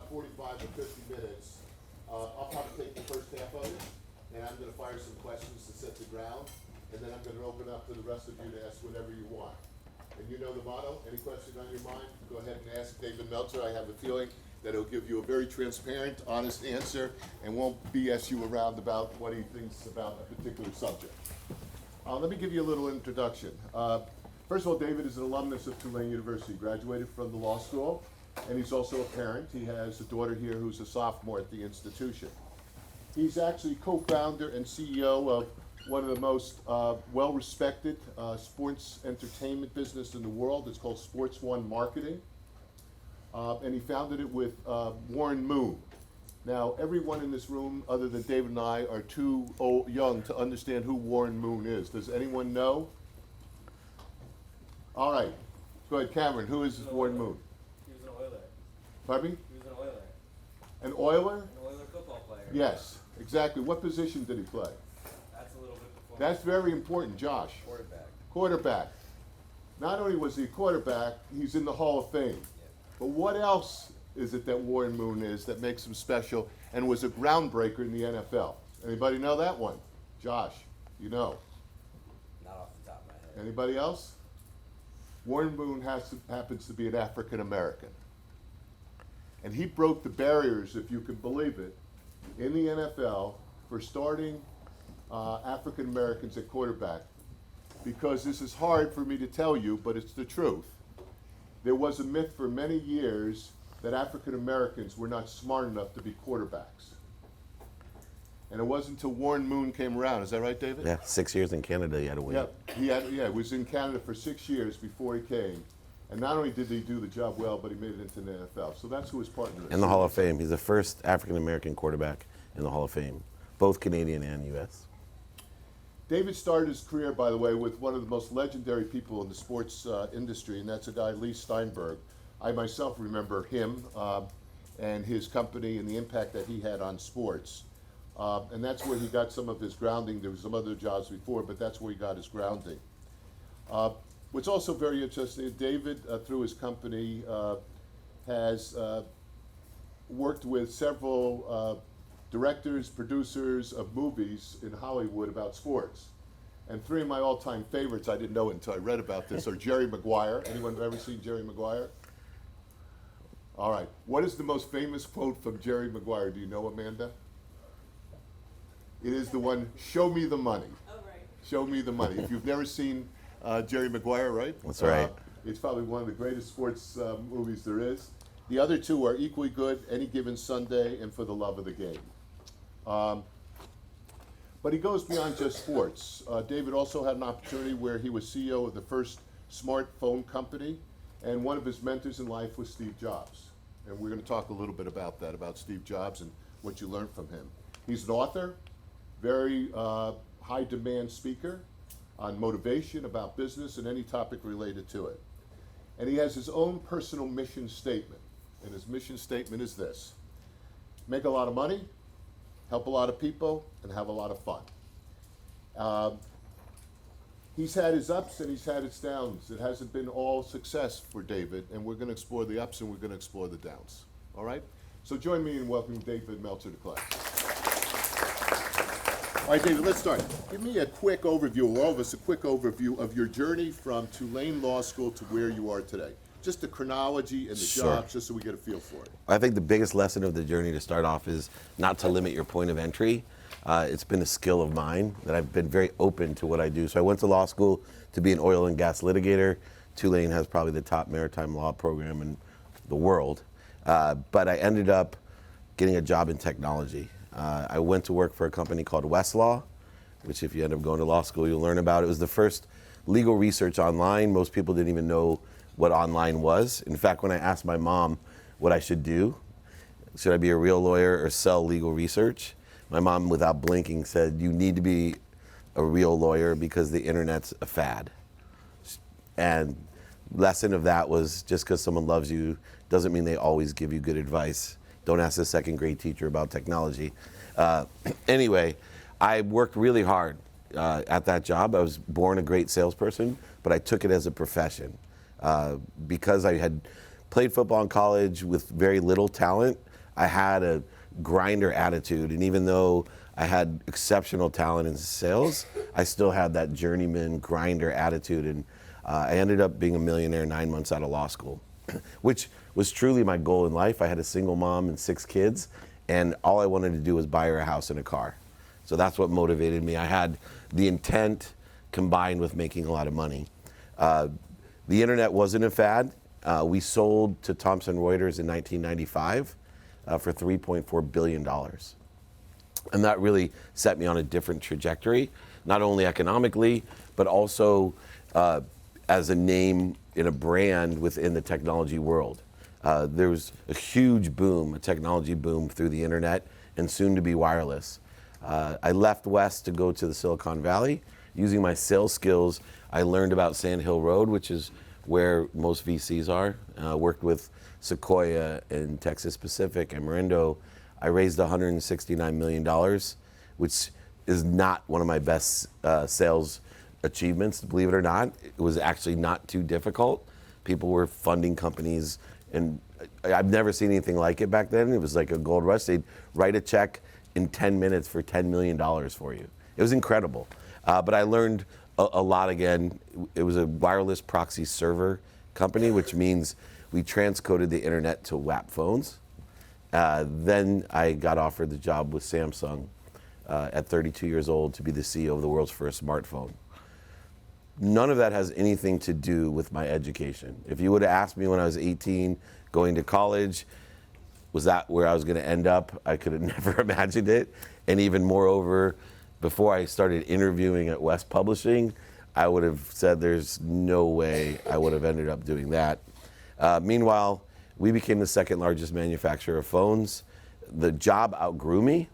about 45 or 50 minutes. I'll probably take the first half of it, and I'm going to fire some questions to set the ground, and then I'm going to open up to the rest of you to ask whatever you want. And you know the motto, any question on your mind, go ahead and ask David Meltzer. I have a feeling that he'll give you a very transparent, honest answer and won't BS you around about what he thinks about a particular subject. Let me give you a little introduction. First of all, David is an alumnus of Tulane University, graduated from the law school, and he's also a parent. He has a daughter here who's a sophomore at the institution. He's actually co-founder and CEO of one of the most well-respected sports entertainment business in the world. It's called Sports One Marketing. And he founded it with Warren Moon. Now, everyone in this room, other than David and I, are too young to understand who Warren Moon is. Does anyone know? All right. Go ahead, Cameron. Who is Warren Moon? He was an Oiler. Pardon me? He was an Oiler. An Oiler? An Oiler football player. Yes, exactly. What position did he play? That's a little bit before. That's very important, Josh. Quarterback. Quarterback. Not only was he a quarterback, he's in the Hall of Fame. But what else is it that Warren Moon is that makes him special and was a groundbreaker in the NFL? Anybody know that one? Josh, you know. Not off the top of my head. Anybody else? Warren Moon happens to be an African American. And he broke the barriers, if you can believe it, in the NFL for starting African Americans at quarterback. Because this is hard for me to tell you, but it's the truth. There was a myth for many years that African Americans were not smart enough to be quarterbacks. And it wasn't until Warren Moon came around. Is that right, David? Yeah, 6 years in Canada, you had to wait. He was in Canada for 6 years before he came. And not only did he do the job well, but he made it into the NFL. So that's who his partner is. In the Hall of Fame. He's the first African-American quarterback in the Hall of Fame, both Canadian and U.S. David started his career, by the way, with one of the most legendary people in the sports industry, and that's a guy, Lee Steinberg. I myself remember him and his company and the impact that he had on sports. And that's where he got some of his grounding. There was some other jobs before, but that's where he got his grounding. What's also very interesting, David, through his company, has worked with several directors, producers of movies in Hollywood about sports. And three of my all-time favorites, I didn't know it until I read about this, are Jerry Maguire. Anyone ever seen Jerry Maguire? All right. What is the most famous quote from Jerry Maguire? Do you know, Amanda? It is the one, "Show me the money." Oh, right. Show me the money. If you've never seen Jerry Maguire, right? That's right. It's probably one of the greatest sports movies there is. The other two are equally good, Any Given Sunday and For the Love of the Game. But he goes beyond just sports. David also had an opportunity where he was CEO of the first smartphone company, and one of his mentors in life was Steve Jobs. And we're going to talk a little bit about that, about Steve Jobs and what you learned from him. He's an author, very high demand speaker on motivation, about business, and any topic related to it. And he has his own personal mission statement. And his mission statement is this: make a lot of money, help a lot of people, and have a lot of fun. He's had his ups and he's had his downs. It hasn't been all success for David, and we're going to explore the ups and we're going to explore the downs. All right? So join me in welcoming David Meltzer to class. All right, David, let's start. Give me a quick overview, all of us, a quick overview of your journey from Tulane Law School to where you are today. Just the chronology and the jobs, just so we get a feel for it. I think the biggest lesson of the journey to start off is not to limit your point of entry. It's been a skill of mine that I've been very open to what I do. So I went to law school to be an oil and gas litigator. Tulane has probably the top maritime law program in the world. But I ended up getting a job in technology. I went to work for a company called Westlaw, which if you end up going to law school, you'll learn about. It was the first legal research online. Most people didn't even know what online was. In fact, when I asked my mom what I should do, should I be a real lawyer or sell legal research? My mom, without blinking, said, you need to be a real lawyer because the internet's a fad. And lesson of that was just because someone loves you doesn't mean they always give you good advice. Don't ask a second grade teacher about technology. Anyway, I worked really hard at that job. I was born a great salesperson, but I took it as a profession. Because I had played football in college with very little talent, I had a grinder attitude, and even though I had exceptional talent in sales, I still had that journeyman grinder attitude, and I ended up being a millionaire 9 months out of law school, which was truly my goal in life. I had a single mom and 6 kids, and all I wanted to do was buy her a house and a car. So that's what motivated me. I had the intent combined with making a lot of money. The internet wasn't a fad. We sold to Thomson Reuters in 1995 for $3.4 billion. And that really set me on a different trajectory, not only economically, but also as a name in a brand within the technology world. There was a huge boom, a technology boom through the internet and soon to be wireless. I left West to go to the Silicon Valley. Using my sales skills, I learned about Sand Hill Road, which is where most VCs are. Worked with Sequoia and Texas Pacific and Marindo. I raised $169 million, which is not one of my best sales achievements, believe it or not. It was actually not too difficult. People were funding companies, and I've never seen anything like it back then. It was like a gold rush. They'd write a check in 10 minutes for $10 million for you. It was incredible. But I learned a lot again. It was a wireless proxy server company, which means we transcoded the internet to WAP phones. Then I got offered the job with Samsung at 32 years old to be the CEO of the world's first smartphone. None of that has anything to do with my education. If you would have asked me when I was 18, going to college, was that where I was going to end up? I could have never imagined it. And even moreover, before I started interviewing at West Publishing, I would have said there's no way I would have ended up doing that. Meanwhile, we became the second largest manufacturer of phones. The job outgrew me.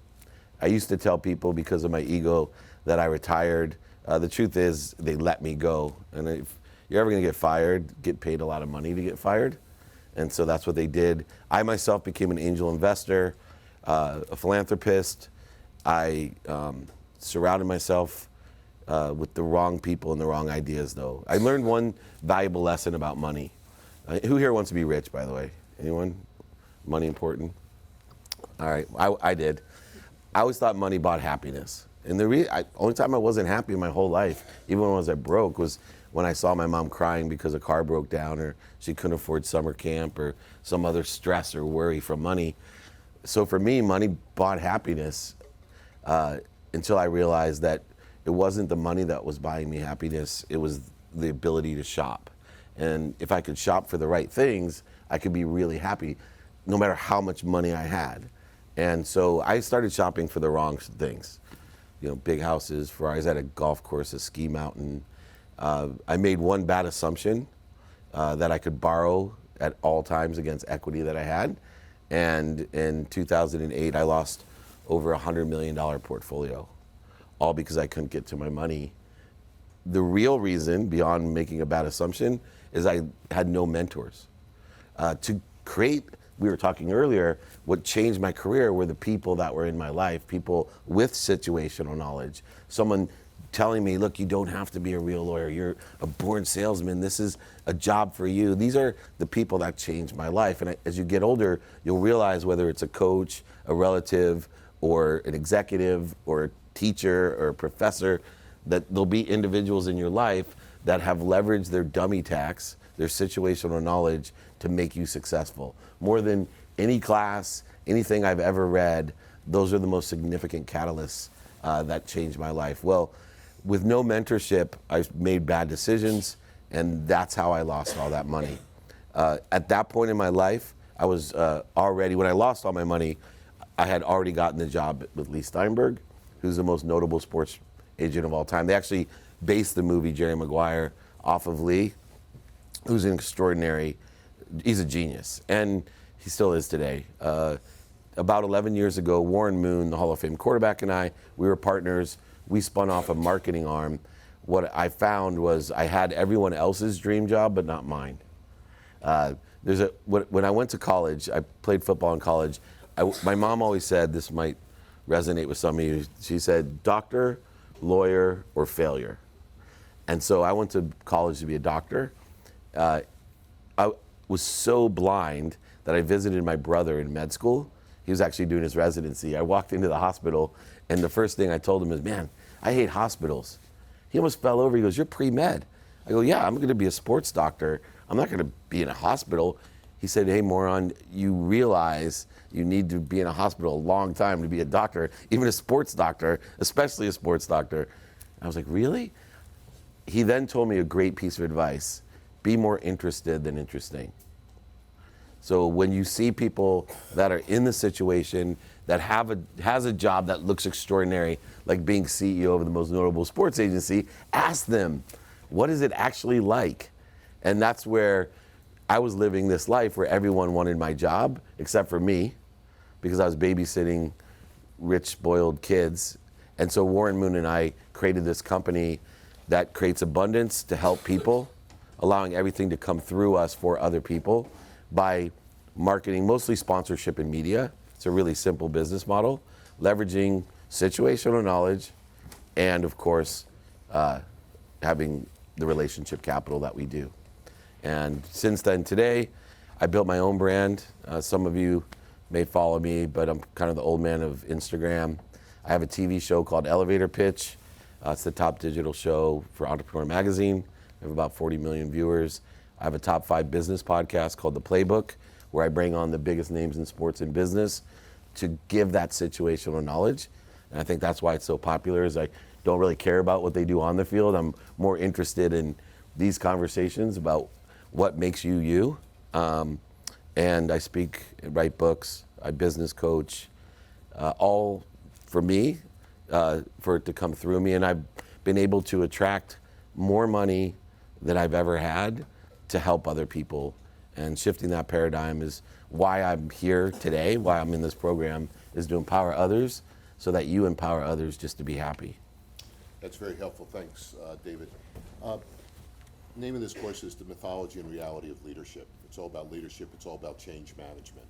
I used to tell people because of my ego that I retired. The truth is they let me go. And if you're ever gonna get fired, get paid a lot of money to get fired. And so that's what they did. I myself became an angel investor, a philanthropist. I surrounded myself with the wrong people and the wrong ideas though. I learned one valuable lesson about money. Who here wants to be rich, by the way? Anyone? Money important? All right, I did. I always thought money bought happiness. And the only time I wasn't happy in my whole life, even when I was broke, was when I saw my mom crying because a car broke down or she couldn't afford summer camp or some other stress or worry from money. So for me, money bought happiness until I realized that it wasn't the money that was buying me happiness, it was the ability to shop. And if I could shop for the right things, I could be really happy no matter how much money I had. And so I started shopping for the wrong things. You know, big houses, Ferraris, at a golf course, a ski mountain. I made one bad assumption that I could borrow at all times against equity that I had. And in 2008, I lost over $100 million portfolio, all because I couldn't get to my money. The real reason, beyond making a bad assumption, is I had no mentors. To create, we were talking earlier, what changed my career were the people that were in my life, people with situational knowledge. Someone telling me, look, you don't have to be a real lawyer. You're a born salesman. This is a job for you. These are the people that changed my life. And as you get older, you'll realize whether it's a coach, a relative, or an executive, or a teacher, or a professor, that there'll be individuals in your life that have leveraged their dummy tax, their situational knowledge, to make you successful. More than any class, anything I've ever read, those are the most significant catalysts that changed my life. Well, with no mentorship, I made bad decisions, and that's how I lost all that money. At that point in my life, I was already, when I lost all my money, I had already gotten the job with Lee Steinberg, who's the most notable sports agent of all time. They actually based the movie Jerry Maguire off of Lee, who's an extraordinary, he's a genius, and he still is today. About 11 years ago, Warren Moon, the Hall of Fame quarterback, and I, we were partners. We spun off a marketing arm. What I found was I had everyone else's dream job, but not mine. When I went to college, I played football in college. My mom always said, this might resonate with some of you, she said, doctor, lawyer, or failure. And so I went to college to be a doctor. I was so blind that I visited my brother in med school, He was actually doing his residency. I walked into the hospital, and the first thing I told him is, man, I hate hospitals. He almost fell over. He goes, you're pre-med. I go, yeah, I'm going to be a sports doctor. I'm not going to be in a hospital. He said, hey, moron, you realize you need to be in a hospital a long time to be a doctor, even a sports doctor, especially a sports doctor. I was like, really? He then told me a great piece of advice. Be more interested than interesting. So when you see people that are in the situation that has a job that looks extraordinary, like being CEO of the most notable sports agency, ask them, what is it actually like? And that's where I was living this life where everyone wanted my job, except for me, because I was babysitting rich, spoiled kids. And so Warren Moon and I created this company that creates abundance to help people, allowing everything to come through us for other people by marketing, mostly sponsorship and media. It's a really simple business model, leveraging situational knowledge and, of course, having the relationship capital that we do. And since then, today, I built my own brand. Some of you may follow me, but I'm kind of the old man of Instagram. I have a TV show called Elevator Pitch. It's the top digital show for Entrepreneur Magazine. I have about 40 million viewers. I have a top 5 business podcast called The Playbook, where I bring on the biggest names in sports and business to give that situational knowledge. And I think that's why it's so popular, is I don't really care about what they do on the field. I'm more interested in these conversations about what makes you you. And I speak, write books, I business coach, all for me, for it to come through me. And I've been able to attract more money than I've ever had to help other people. And shifting that paradigm is why I'm here today, why I'm in this program, is to empower others so that you empower others just to be happy. That's very helpful. Thanks, David. Name of this course is The Mythology and Reality of Leadership. It's all about leadership. It's all about change management.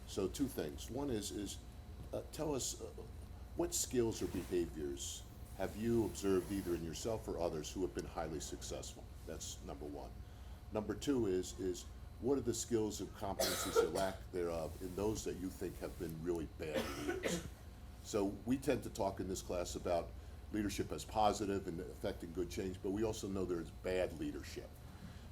So 2 things. One is tell us what skills or behaviors have you observed either in yourself or others who have been highly successful? That's number 1. Number 2 is what are the skills and competencies or lack thereof in those that you think have been really bad leaders? So we tend to talk in this class about leadership as positive and affecting good change, but we also know there is bad leadership.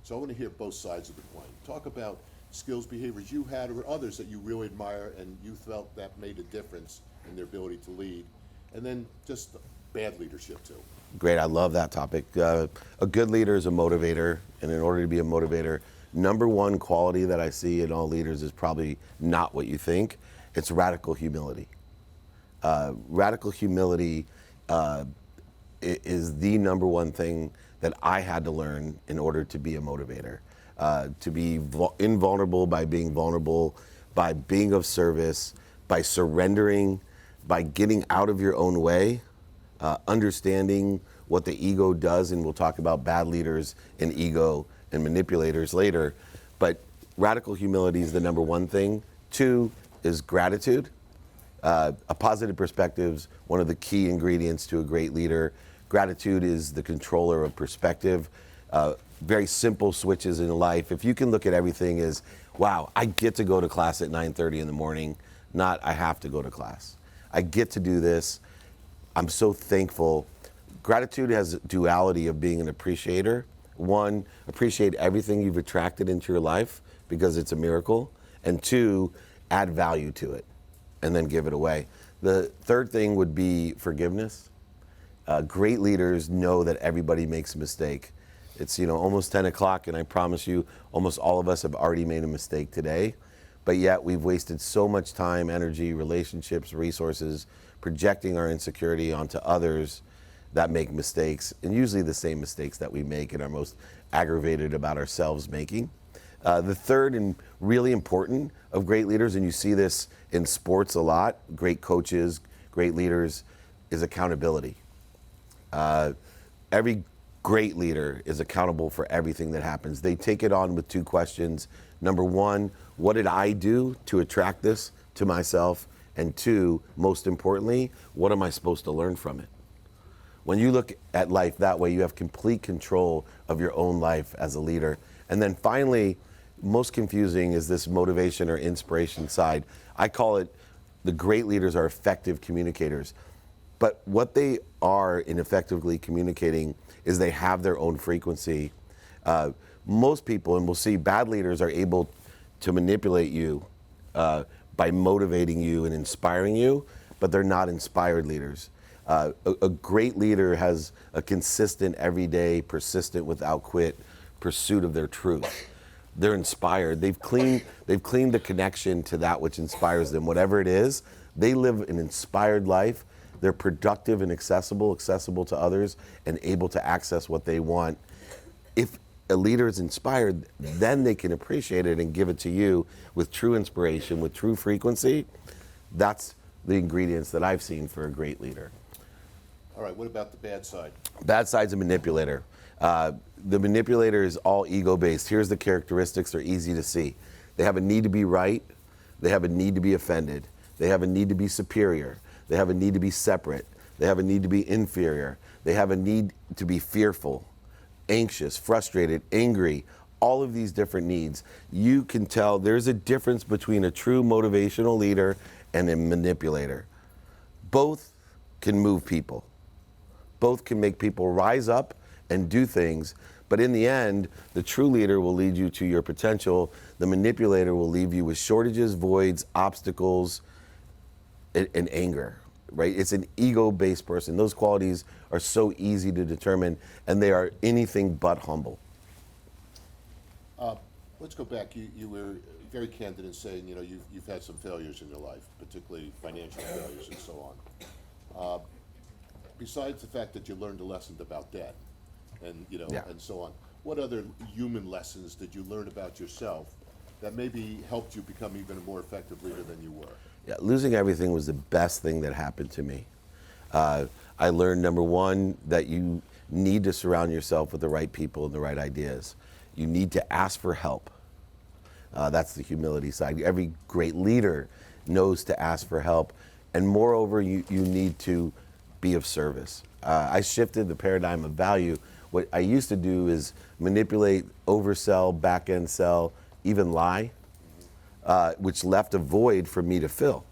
So I want to hear both sides of the coin. Talk about skills, behaviors you had or others that you really admire and you felt that made a difference in their ability to lead, and then just bad leadership too. Great, I love that topic. A good leader is a motivator, and in order to be a motivator, number 1 quality that I see in all leaders is probably not what you think. It's radical humility. Radical humility is the number 1 thing that I had to learn in order to be a motivator. To be invulnerable by being vulnerable, by being of service, by surrendering, by getting out of your own way, understanding what the ego does, and we'll talk about bad leaders and ego and manipulators later. But radical humility is the number 1 thing. 2 is gratitude. A positive perspective is one of the key ingredients to a great leader. Gratitude is the controller of perspective. Very simple switches in life. If you can look at everything as, wow, I get to go to class at 9:30 in the morning, not I have to go to class. I get to do this. I'm so thankful. Gratitude has a duality of being an appreciator. 1, appreciate everything you've attracted into your life because it's a miracle. And 2, add value to it and then give it away. The third thing would be forgiveness. Great leaders know that everybody makes a mistake. It's almost 10 o'clock, and I promise you, almost all of us have already made a mistake today. But yet we've wasted so much time, energy, relationships, resources, projecting our insecurity onto others that make mistakes, and usually the same mistakes that we make and are most aggravated about ourselves making. The third and really important of great leaders, and you see this in sports a lot, great coaches, great leaders, is accountability. Every great leader is accountable for everything that happens. They take it on with 2 questions. Number 1, what did I do to attract this to myself? And 2, most importantly, what am I supposed to learn from it? When you look at life that way, you have complete control of your own life as a leader. And then finally, most confusing is this motivation or inspiration side. I call it the great leaders are effective communicators. But what they are in effectively communicating is they have their own frequency. Most people, and we'll see, bad leaders are able to manipulate you by motivating you and inspiring you, but they're not inspired leaders. A great leader has a consistent, everyday, persistent, without quit pursuit of their truth. They're inspired. They've cleaned the connection to that which inspires them, whatever it is. They live an inspired life. They're productive and accessible to others, and able to access what they want. If a leader is inspired, then they can appreciate it and give it to you with true inspiration, with true frequency. That's the ingredients that I've seen for a great leader. All right, what about the bad side? Bad side's a manipulator. The manipulator is all ego-based. Here's the characteristics, they're easy to see. They have a need to be right. They have a need to be offended. They have a need to be superior. They have a need to be separate. They have a need to be inferior. They have a need to be fearful, anxious, frustrated, angry, all of these different needs. You can tell there's a difference between a true motivational leader and a manipulator. Both can move people. Both can make people rise up and do things, but in the end, the true leader will lead you to your potential. The manipulator will leave you with shortages, voids, obstacles, and anger, right? It's an ego-based person. Those qualities are so easy to determine, and they are anything but humble. Let's go back. You were very candid in saying, you know, you've had some failures in your life, particularly financial failures and so on. Besides the fact that you learned a lesson about debt and, you know, Yeah. and so on, what other human lessons did you learn about yourself that maybe helped you become even a more effective leader than you were? Yeah, losing everything was the best thing that happened to me. I learned, number one, that you need to surround yourself with the right people and the right ideas. You need to ask for help. That's the humility side. Every great leader knows to ask for help. And moreover, you need to be of service. I shifted the paradigm of value. What I used to do is manipulate, oversell, back-end sell, even lie, which left a void for me to fill.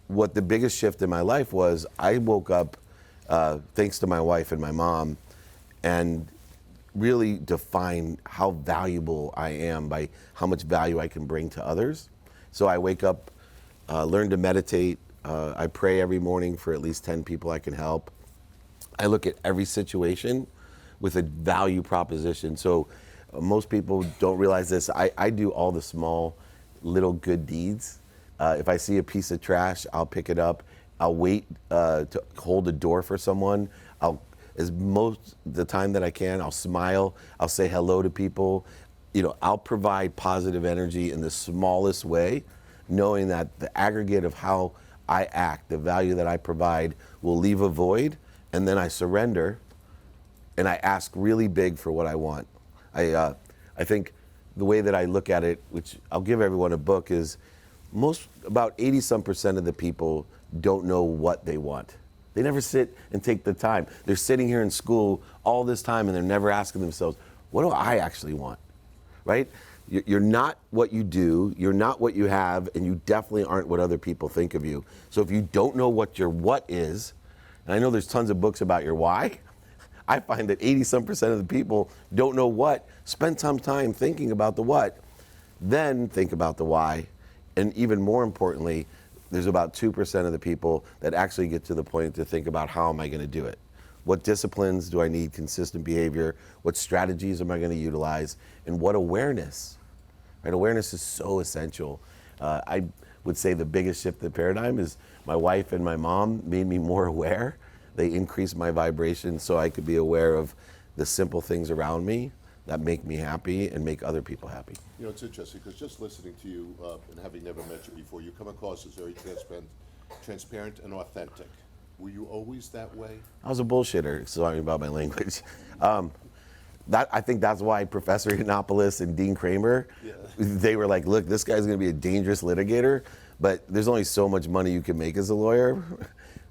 What the biggest shift in my life was, I woke up, thanks to my wife and my mom, and really define how valuable I am by how much value I can bring to others. So I wake up, learn to meditate. I pray every morning for at least 10 people I can help. I look at every situation with a value proposition. So most people don't realize this. I do all the small, little good deeds. If I see a piece of trash, I'll pick it up. I'll wait to hold a door for someone. As most the time that I can, I'll smile. I'll say hello to people. You know, I'll provide positive energy in the smallest way, knowing that the aggregate of how I act, the value that I provide, will leave a void, and then I surrender, and I ask really big for what I want. I think the way that I look at it, which I'll give everyone a book, is about 80% of the people don't know what they want. They never sit and take the time. They're sitting here in school all this time and they're never asking themselves, what do I actually want, right? You're not what you do, you're not what you have, and you definitely aren't what other people think of you. So if you don't know what your what is, and I know there's tons of books about your why, I find that 80% of the people don't know what. Spend some time thinking about the what, then think about the why, and even more importantly, there's about 2% of the people that actually get to the point to think about how am I going to do it? What disciplines do I need consistent behavior? What strategies am I going to utilize? And what awareness? Right? Awareness is so essential. I would say the biggest shift in the paradigm is my wife and my mom made me more aware. They increased my vibration so I could be aware of the simple things around me that make me happy and make other people happy. You know, it's interesting because just listening to you and having never met you before, you come across as very transparent and authentic. Were you always that way? I was a bullshitter, sorry about my language. I think that's why Professor Yiannopoulos and Dean Kramer, they were like, look, this guy's gonna be a dangerous litigator, but there's only so much money you can make as a lawyer.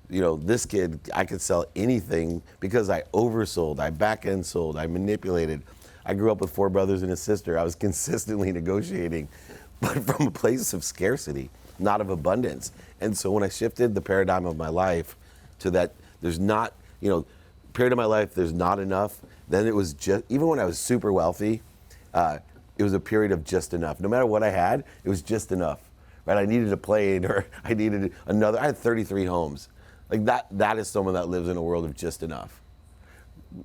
You know, this kid, I could sell anything because I oversold, I back-end sold, I manipulated. I grew up with 4 brothers and a sister. I was consistently negotiating, but from a place of scarcity, not of abundance. And so when I shifted the paradigm of my life to that there's not, period of my life, there's not enough, then it was just, even when I was super wealthy, it was a period of just enough. No matter what I had, it was just enough, right? I needed a plane or I needed another. I had 33 homes. Like that is someone that lives in a world of just enough.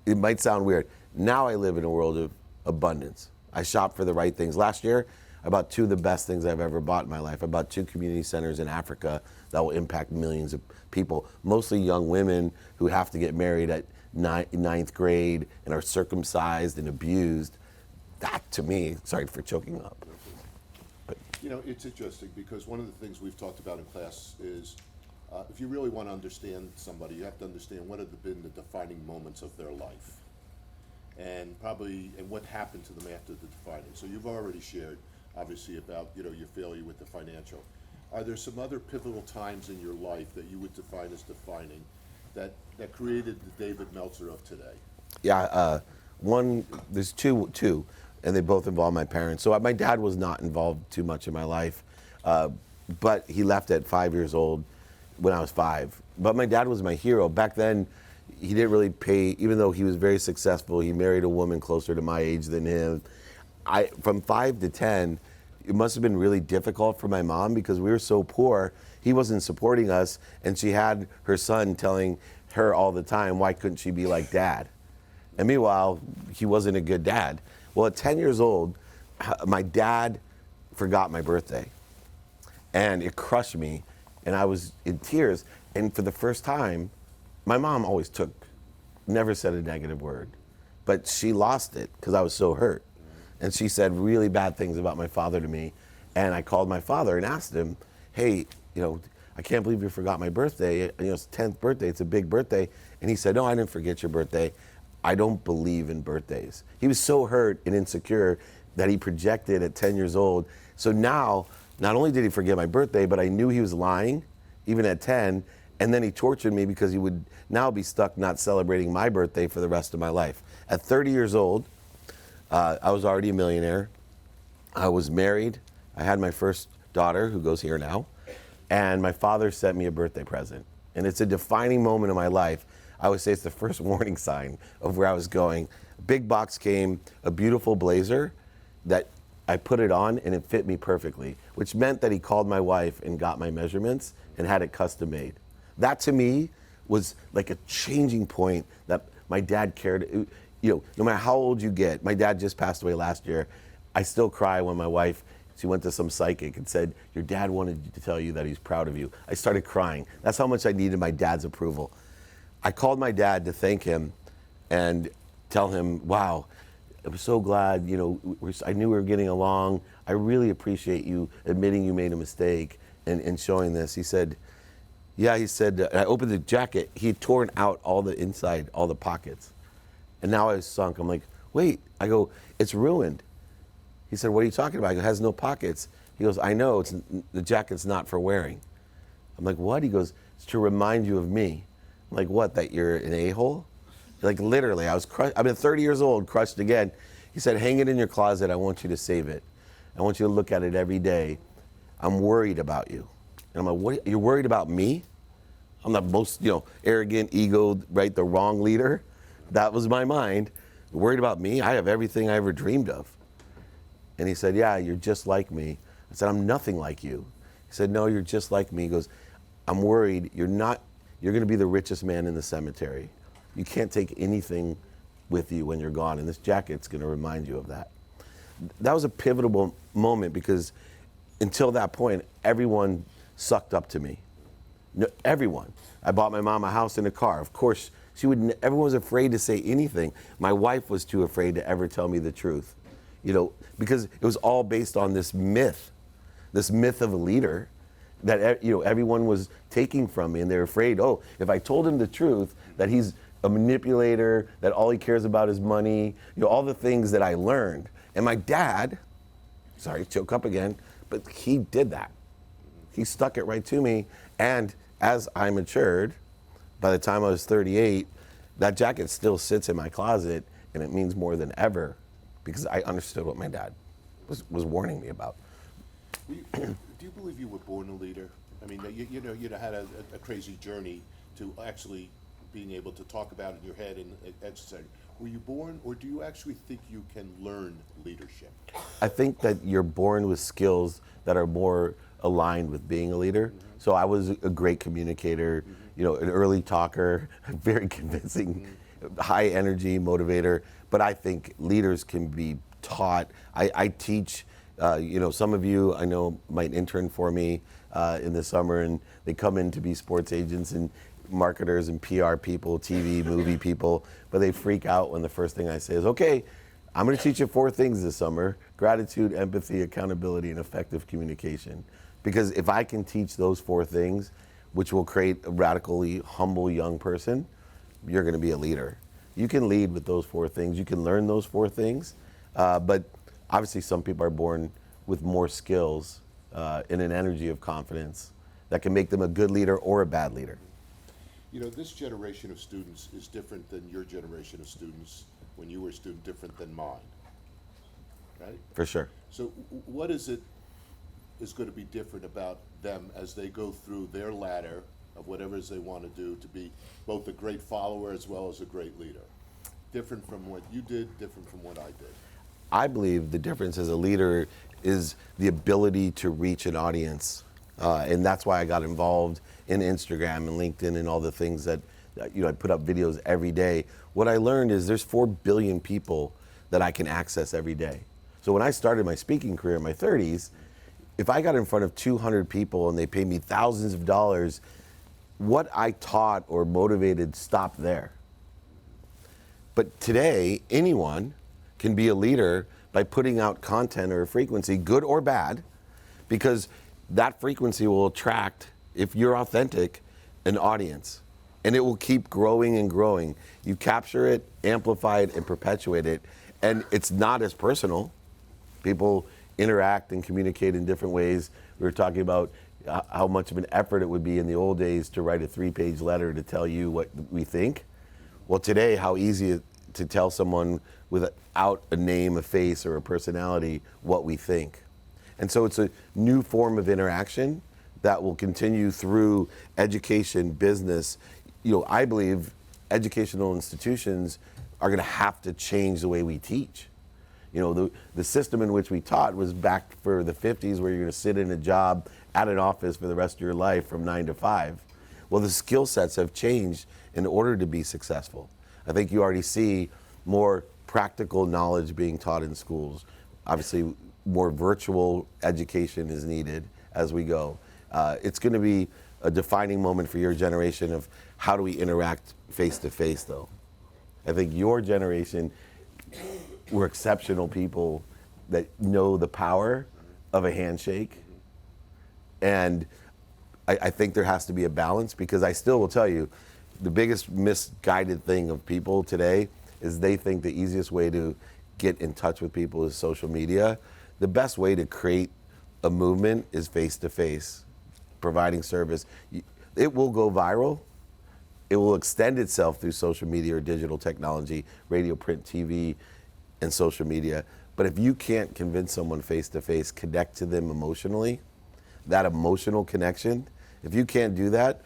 It might sound weird. Now I live in a world of abundance. I shop for the right things. Last year, I bought 2 of the best things I've ever bought in my life. I bought 2 community centers in Africa that will impact millions of people, mostly young women who have to get married at ninth grade and are circumcised and abused. That, to me, sorry for choking up. But, It's interesting because one of the things we've talked about in class is if you really want to understand somebody, you have to understand what have been the defining moments of their life and what happened to them after the defining. So you've already shared, obviously, about your failure with the financial. Are there some other pivotal times in your life that you would define as defining that created the David Meltzer of today? Yeah, there's two, and they both involve my parents. So my dad was not involved too much in my life, but he left at 5 years old when I was 5. But my dad was my hero. Back then, he didn't really pay, even though he was very successful, he married a woman closer to my age than him. From 5 to 10, it must have been really difficult for my mom because we were so poor. He wasn't supporting us, and she had her son telling her all the time, why couldn't she be like dad? And meanwhile, he wasn't a good dad. Well, at 10 years old, my dad forgot my birthday, and it crushed me, and I was in tears. And for the first time, my mom always never said a negative word, but she lost it because I was so hurt. And she said really bad things about my father to me. And I called my father and asked him, hey, I can't believe you forgot my birthday. It's 10th birthday, it's a big birthday. And he said, no, I didn't forget your birthday. I don't believe in birthdays. He was so hurt and insecure that he projected at 10 years old. So now, not only did he forget my birthday, but I knew he was lying, even at 10, and then he tortured me because he would now be stuck not celebrating my birthday for the rest of my life. At 30 years old, I was already a millionaire. I was married. I had my first daughter, who goes here now, and my father sent me a birthday present. And it's a defining moment in my life. I would say it's the first warning sign of where I was going. A big box came, a beautiful blazer that I put it on and it fit me perfectly, which meant that he called my wife and got my measurements and had it custom made. That to me was like a changing point that my dad cared. No matter how old you get, my dad just passed away last year. I still cry when my wife, she went to some psychic and said, your dad wanted to tell you that he's proud of you. I started crying. That's how much I needed my dad's approval. I called my dad to thank him and tell him, wow, I was so glad, I knew we were getting along. I really appreciate you admitting you made a mistake and showing this. He said, I opened the jacket. He had torn out all the inside, all the pockets. And now I was sunk. I'm like, wait. I go, it's ruined. He said, what are you talking about? I go, it has no pockets. He goes, I know, the jacket's not for wearing. I'm like, what? He goes, it's to remind you of me. I'm like, what, that you're an a-hole? Like literally, I was crushed. I've been 30 years old, crushed again. He said, hang it in your closet. I want you to save it. I want you to look at it every day. I'm worried about you. And I'm like, what? You're worried about me? I'm the most, arrogant, ego, right, the wrong leader. That was my mind. You're worried about me? I have everything I ever dreamed of. And he said, yeah, you're just like me. I said, I'm nothing like you. He said, no, you're just like me. He goes, I'm worried you're going to be the richest man in the cemetery. You can't take anything with you when you're gone, and this jacket's going to remind you of that. That was a pivotal moment because until that point, everyone sucked up to me. No, everyone. I bought my mom a house and a car. Of course, everyone was afraid to say anything. My wife was too afraid to ever tell me the truth, because it was all based on this myth of a leader that everyone was taking from me, and they're afraid, if I told him the truth, that he's a manipulator, that all he cares about is money, all the things that I learned. And my dad, sorry, choke up again, but he did that. He stuck it right to me, and as I matured, by the time I was 38, that jacket still sits in my closet, and it means more than ever because I understood what my dad was warning me about. Do you believe you were born a leader? I mean, you had a crazy journey to actually being able to talk about it in your head and exercise. Were you born, or do you actually think you can learn leadership? I think that you're born with skills that are more aligned with being a leader. Mm-hmm. So I was a great communicator, an early talker, very convincing, high energy motivator. But I think leaders can be taught. I teach, some of you I know might intern for me in the summer, and they come in to be sports agents and marketers and PR people, TV, movie people, but they freak out when the first thing I say is, okay, I'm going to teach you 4 things this summer: gratitude, empathy, accountability, and effective communication. Because if I can teach those 4 things, which will create a radically humble young person, you're going to be a leader. You can lead with those 4 things. You can learn those 4 things, but obviously some people are born with more skills and an energy of confidence that can make them a good leader or a bad leader. This generation of students is different than your generation of students when you were a student, different than mine, right? For sure. So what is it is going to be different about them as they go through their ladder of whatever it is they want to do to be both a great follower as well as a great leader? Different from what you did, different from what I did. I believe the difference as a leader is the ability to reach an audience. And that's why I got involved in Instagram and LinkedIn and all the things that, I put up videos every day. What I learned is there's 4 billion people that I can access every day. So when I started my speaking career in my 30s, if I got in front of 200 people and they paid me thousands of dollars, what I taught or motivated stopped there. But today, anyone can be a leader by putting out content or a frequency, good or bad, because that frequency will attract, if you're authentic, an audience. And it will keep growing and growing. You capture it, amplify it, and perpetuate it. And it's not as personal. People interact and communicate in different ways. We were talking about how much of an effort it would be in the old days to write a 3-page letter to tell you what we think. Well, today, how easy it to tell someone without a name, a face, or a personality what we think. And so it's a new form of interaction that will continue through education, business. I believe educational institutions are going to have to change the way we teach. The system in which we taught was back for the 50s, where you're going to sit in a job at an office for the rest of your life from 9 to 5. Well, the skill sets have changed in order to be successful. I think you already see more practical knowledge being taught in schools. Obviously, more virtual education is needed as we go. It's going to be a defining moment for your generation of how do we interact face to face, though. I think your generation, we're exceptional people that know the power of a handshake. And I think there has to be a balance, because I still will tell you, the biggest misguided thing of people today is they think the easiest way to get in touch with people is social media. The best way to create a movement is face to face, providing service. It will go viral. It will extend itself through social media or digital technology, radio, print, TV, and social media. But if you can't convince someone face to face, connect to them emotionally, that emotional connection, if you can't do that,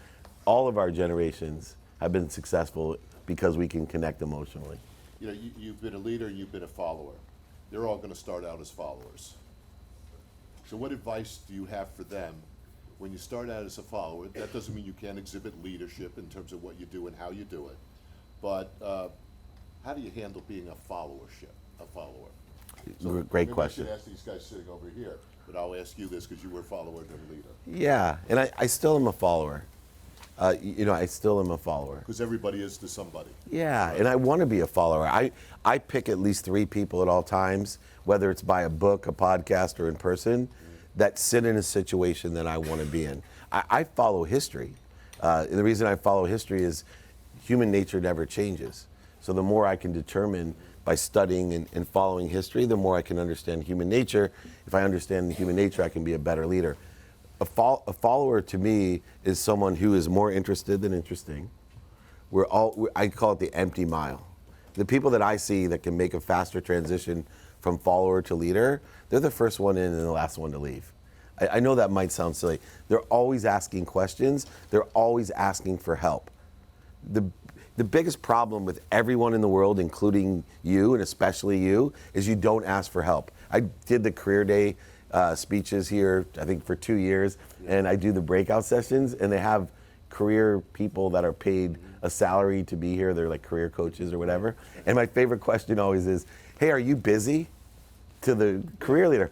all of our generations have been successful because we can connect emotionally. You've been a leader, you've been a follower. They're all going to start out as followers. So what advice do you have for them when you start out as a follower? That doesn't mean you can't exhibit leadership in terms of what you do and how you do it. But how do you handle being a follower? So Great question. I should ask these guys sitting over here, but I'll ask you this because you were a follower and a leader. Yeah, and I still am a follower. I still am a follower. Because everybody is to somebody. Yeah, and I want to be a follower. I pick at least 3 people at all times, whether it's by a book, a podcast, or in person, that sit in a situation that I want to be in. I follow history. And the reason I follow history is human nature never changes. So the more I can determine by studying and following history, the more I can understand human nature. If I understand human nature, I can be a better leader. A follower to me is someone who is more interested than interesting. I call it the empty mile. The people that I see that can make a faster transition from follower to leader, they're the first one in and the last one to leave. I know that might sound silly. They're always asking questions. They're always asking for help. The biggest problem with everyone in the world, including you and especially you, is you don't ask for help. I did the career day speeches here, I think for 2 years, and I do the breakout sessions, and they have career people that are paid a salary to be here. They're like career coaches or whatever. And my favorite question always is, hey, are you busy? To the career leader,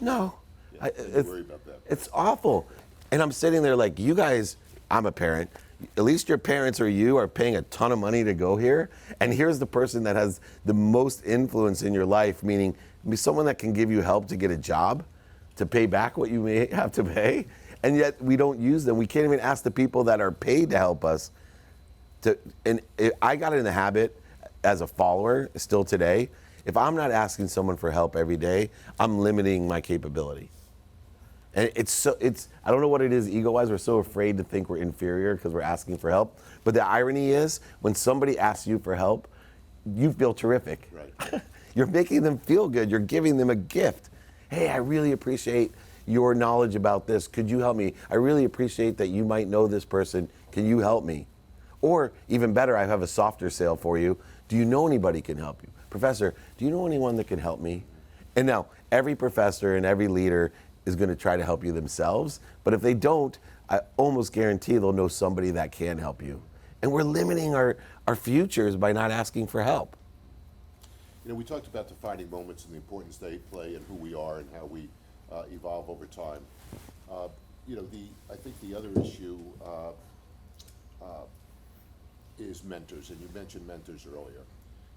no. Don't worry about that. It's awful. And I'm sitting there like, you guys, I'm a parent, at least your parents or you are paying a ton of money to go here. And here's the person that has the most influence in your life, meaning someone that can give you help to get a job, to pay back what you may have to pay. And yet we don't use them. We can't even ask the people that are paid to help us. I got in the habit as a follower, still today, if I'm not asking someone for help every day, I'm limiting my capability. And I don't know what it is ego-wise, we're so afraid to think we're inferior because we're asking for help. But the irony is, when somebody asks you for help, you feel terrific. Right. You're making them feel good. You're giving them a gift. Hey, I really appreciate your knowledge about this. Could you help me? I really appreciate that you might know this person. Can you help me? Or even better, I have a softer sale for you. Do you know anybody can help you? Professor, do you know anyone that can help me? And now, every professor and every leader is going to try to help you themselves. But if they don't, I almost guarantee they'll know somebody that can help you. And we're limiting our futures by not asking for help. You know, we talked about defining moments and the importance they play and who we are and how we evolve over time. You know, I think the other issue is mentors, and you mentioned mentors earlier.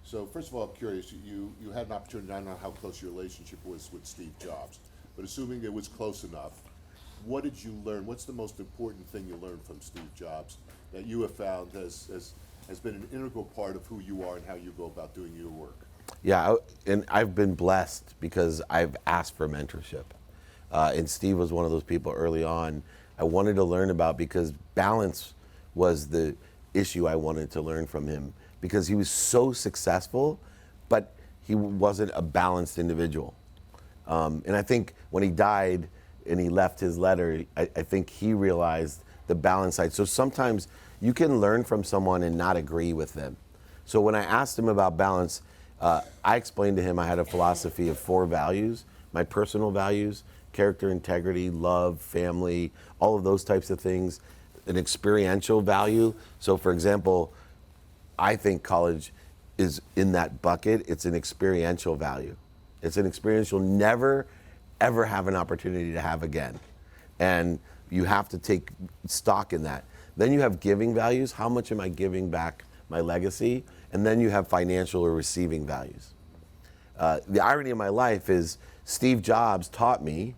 So first of all, I'm curious, you had an opportunity, I don't know how close your relationship was with Steve Jobs, but assuming it was close enough, what did you learn? What's the most important thing you learned from Steve Jobs that you have found has been an integral part of who you are and how you go about doing your work? Yeah, and I've been blessed because I've asked for mentorship. And Steve was one of those people early on I wanted to learn about, because balance was the issue I wanted to learn from him, because he was so successful, but he wasn't a balanced individual. And I think when he died and he left his letter, I think he realized the balance side. So sometimes you can learn from someone and not agree with them. So when I asked him about balance, I explained to him I had a philosophy of 4 values: my personal values, character, integrity, love, family, all of those types of things, an experiential value. So for example, I think college is in that bucket. It's an experiential value. It's an experience you'll never, ever have an opportunity to have again. And you have to take stock in that. Then you have giving values. How much am I giving back my legacy? And then you have financial or receiving values. The irony of my life is Steve Jobs taught me,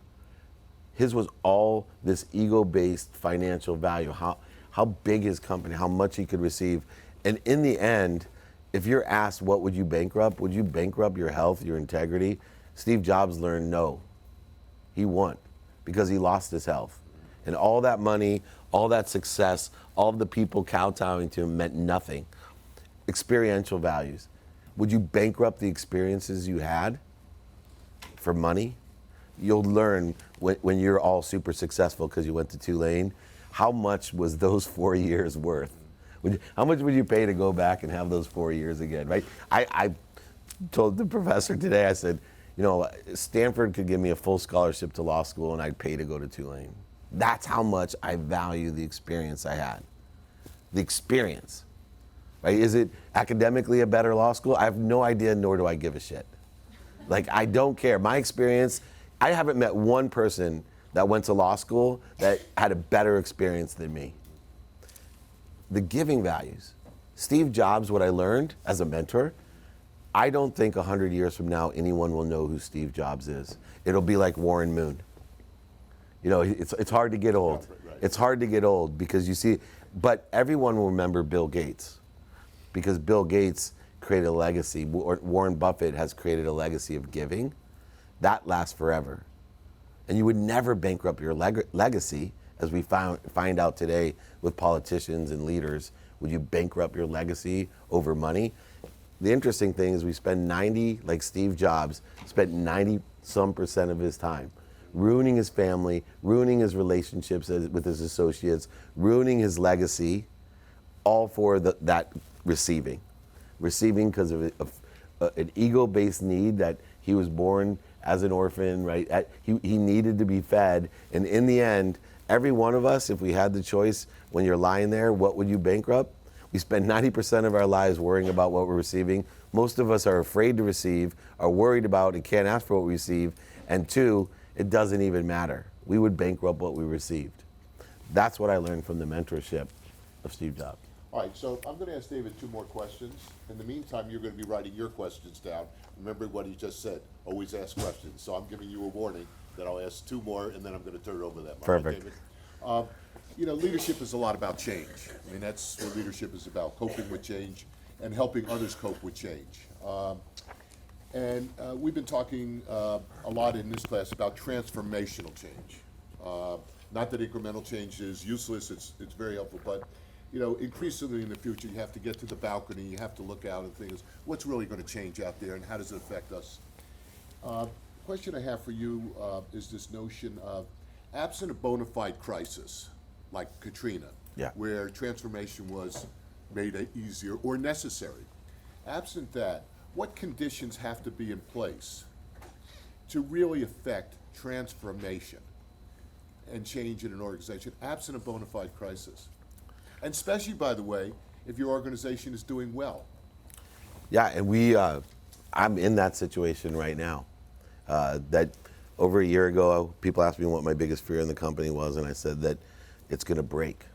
his was all this ego-based financial value, how big his company, how much he could receive. And in the end, if you're asked what would you bankrupt your health, your integrity? Steve Jobs learned no. He won because he lost his health. And all that money, all that success, all of the people kowtowing to him meant nothing. Experiential values. Would you bankrupt the experiences you had for money? You'll learn when you're all super successful because you went to Tulane, how much was those 4 years worth? How much would you pay to go back and have those 4 years again, right? I told the professor today, I said, you know, Stanford could give me a full scholarship to law school and I'd pay to go to Tulane. That's how much I value the experience I had. The experience, right? Is it academically a better law school? I have no idea, nor do I give a shit. Like, I don't care. My experience, I haven't met one person that went to law school that had a better experience than me. The giving values. Steve Jobs, what I learned as a mentor, I don't think 100 years from now anyone will know who Steve Jobs is. It'll be like Warren Moon. You know, it's hard to get old. Right. It's hard to get old because you see, but everyone will remember Bill Gates, because Bill Gates created a legacy. Warren Buffett has created a legacy of giving. That lasts forever. And you would never bankrupt your legacy, as we find out today with politicians and leaders. Would you bankrupt your legacy over money? the interesting thing is we spend 90, like Steve Jobs, spent 90% of his time ruining his family, ruining his relationships with his associates, ruining his legacy, all for that receiving. Receiving because of an ego-based need that he was born as an orphan, right? He needed to be fed. And in the end, every one of us, if we had the choice, when you're lying there, what would you bankrupt? We spend 90% of our lives worrying about what we're receiving. Most of us are afraid to receive, are worried about and can't ask for what we receive. And two, it doesn't even matter. We would bankrupt what we received. That's what I learned from the mentorship of Steve Jobs. All right, so I'm going to ask David 2 more questions. In the meantime, you're going to be writing your questions down. Remember what he just said, always ask questions. So I'm giving you a warning that I'll ask 2 more, and then I'm going to turn it over to them. All right, Perfect. David? You know, leadership is a lot about change. I mean, that's what leadership is about, coping with change and helping others cope with change. We've been talking a lot in this class about transformational change. Not that incremental change is useless, it's very helpful, but you know, increasingly in the future, you have to get to the balcony, you have to look out and think, what's really going to change out there and how does it affect us? Question I have for you is this notion of absent a bona fide crisis, like Katrina, Yeah. where transformation was made easier or necessary. Absent that, what conditions have to be in place to really affect transformation and change in an organization, absent a bona fide crisis? And especially, by the way, if your organization is doing well. Yeah, and I'm in that situation right now. That over a year ago, people asked me what my biggest fear in the company was, and I said that it's going to break.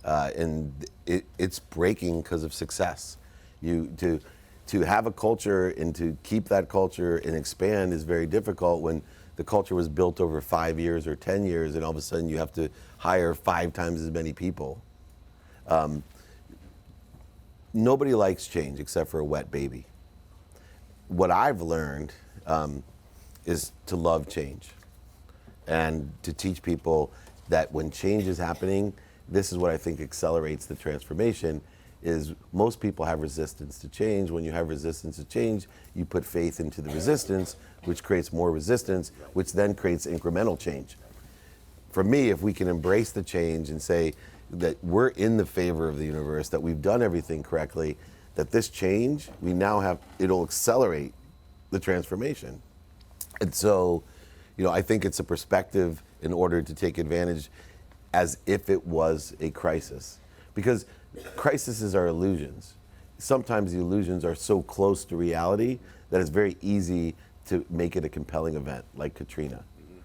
And it's breaking because of success. To have a culture and to keep that culture and expand is very difficult when the culture was built over 5 years or 10 years, and all of a sudden you have to hire 5 times as many people. Nobody likes change except for a wet baby. What I've learned is to love change and to teach people that when change is happening, this is what I think accelerates the transformation. Is most people have resistance to change. When you have resistance to change, you put faith into the resistance, which creates more resistance, which then creates incremental change. For me, if we can embrace the change and say that we're in the favor of the universe, that we've done everything correctly, that this change, it'll accelerate the transformation. And so, you know, I think it's a perspective in order to take advantage as if it was a crisis. Because crises are illusions. Sometimes the illusions are so close to reality that it's very easy to make it a compelling event, like Katrina. Mm-hmm.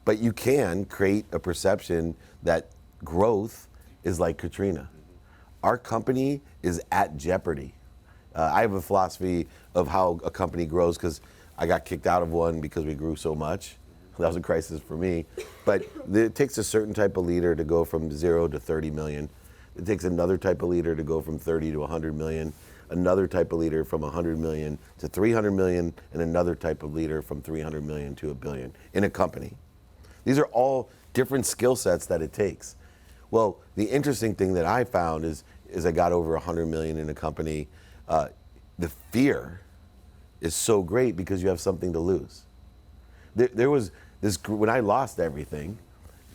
But you can create a perception that growth is like Katrina. Mm-hmm. Our company is at jeopardy. I have a philosophy of how a company grows because I got kicked out of one because we grew so much. That was a crisis for me. But it takes a certain type of leader to go from 0 to 30 million. It takes another type of leader to go from 30 to 100 million, another type of leader from 100 million to 300 million, and another type of leader from 300 million to 1 billion in a company. These are all different skill sets that it takes. Well, the interesting thing that I found is I got over 100 million in a company. The fear is so great because you have something to lose. There was this, when I lost everything,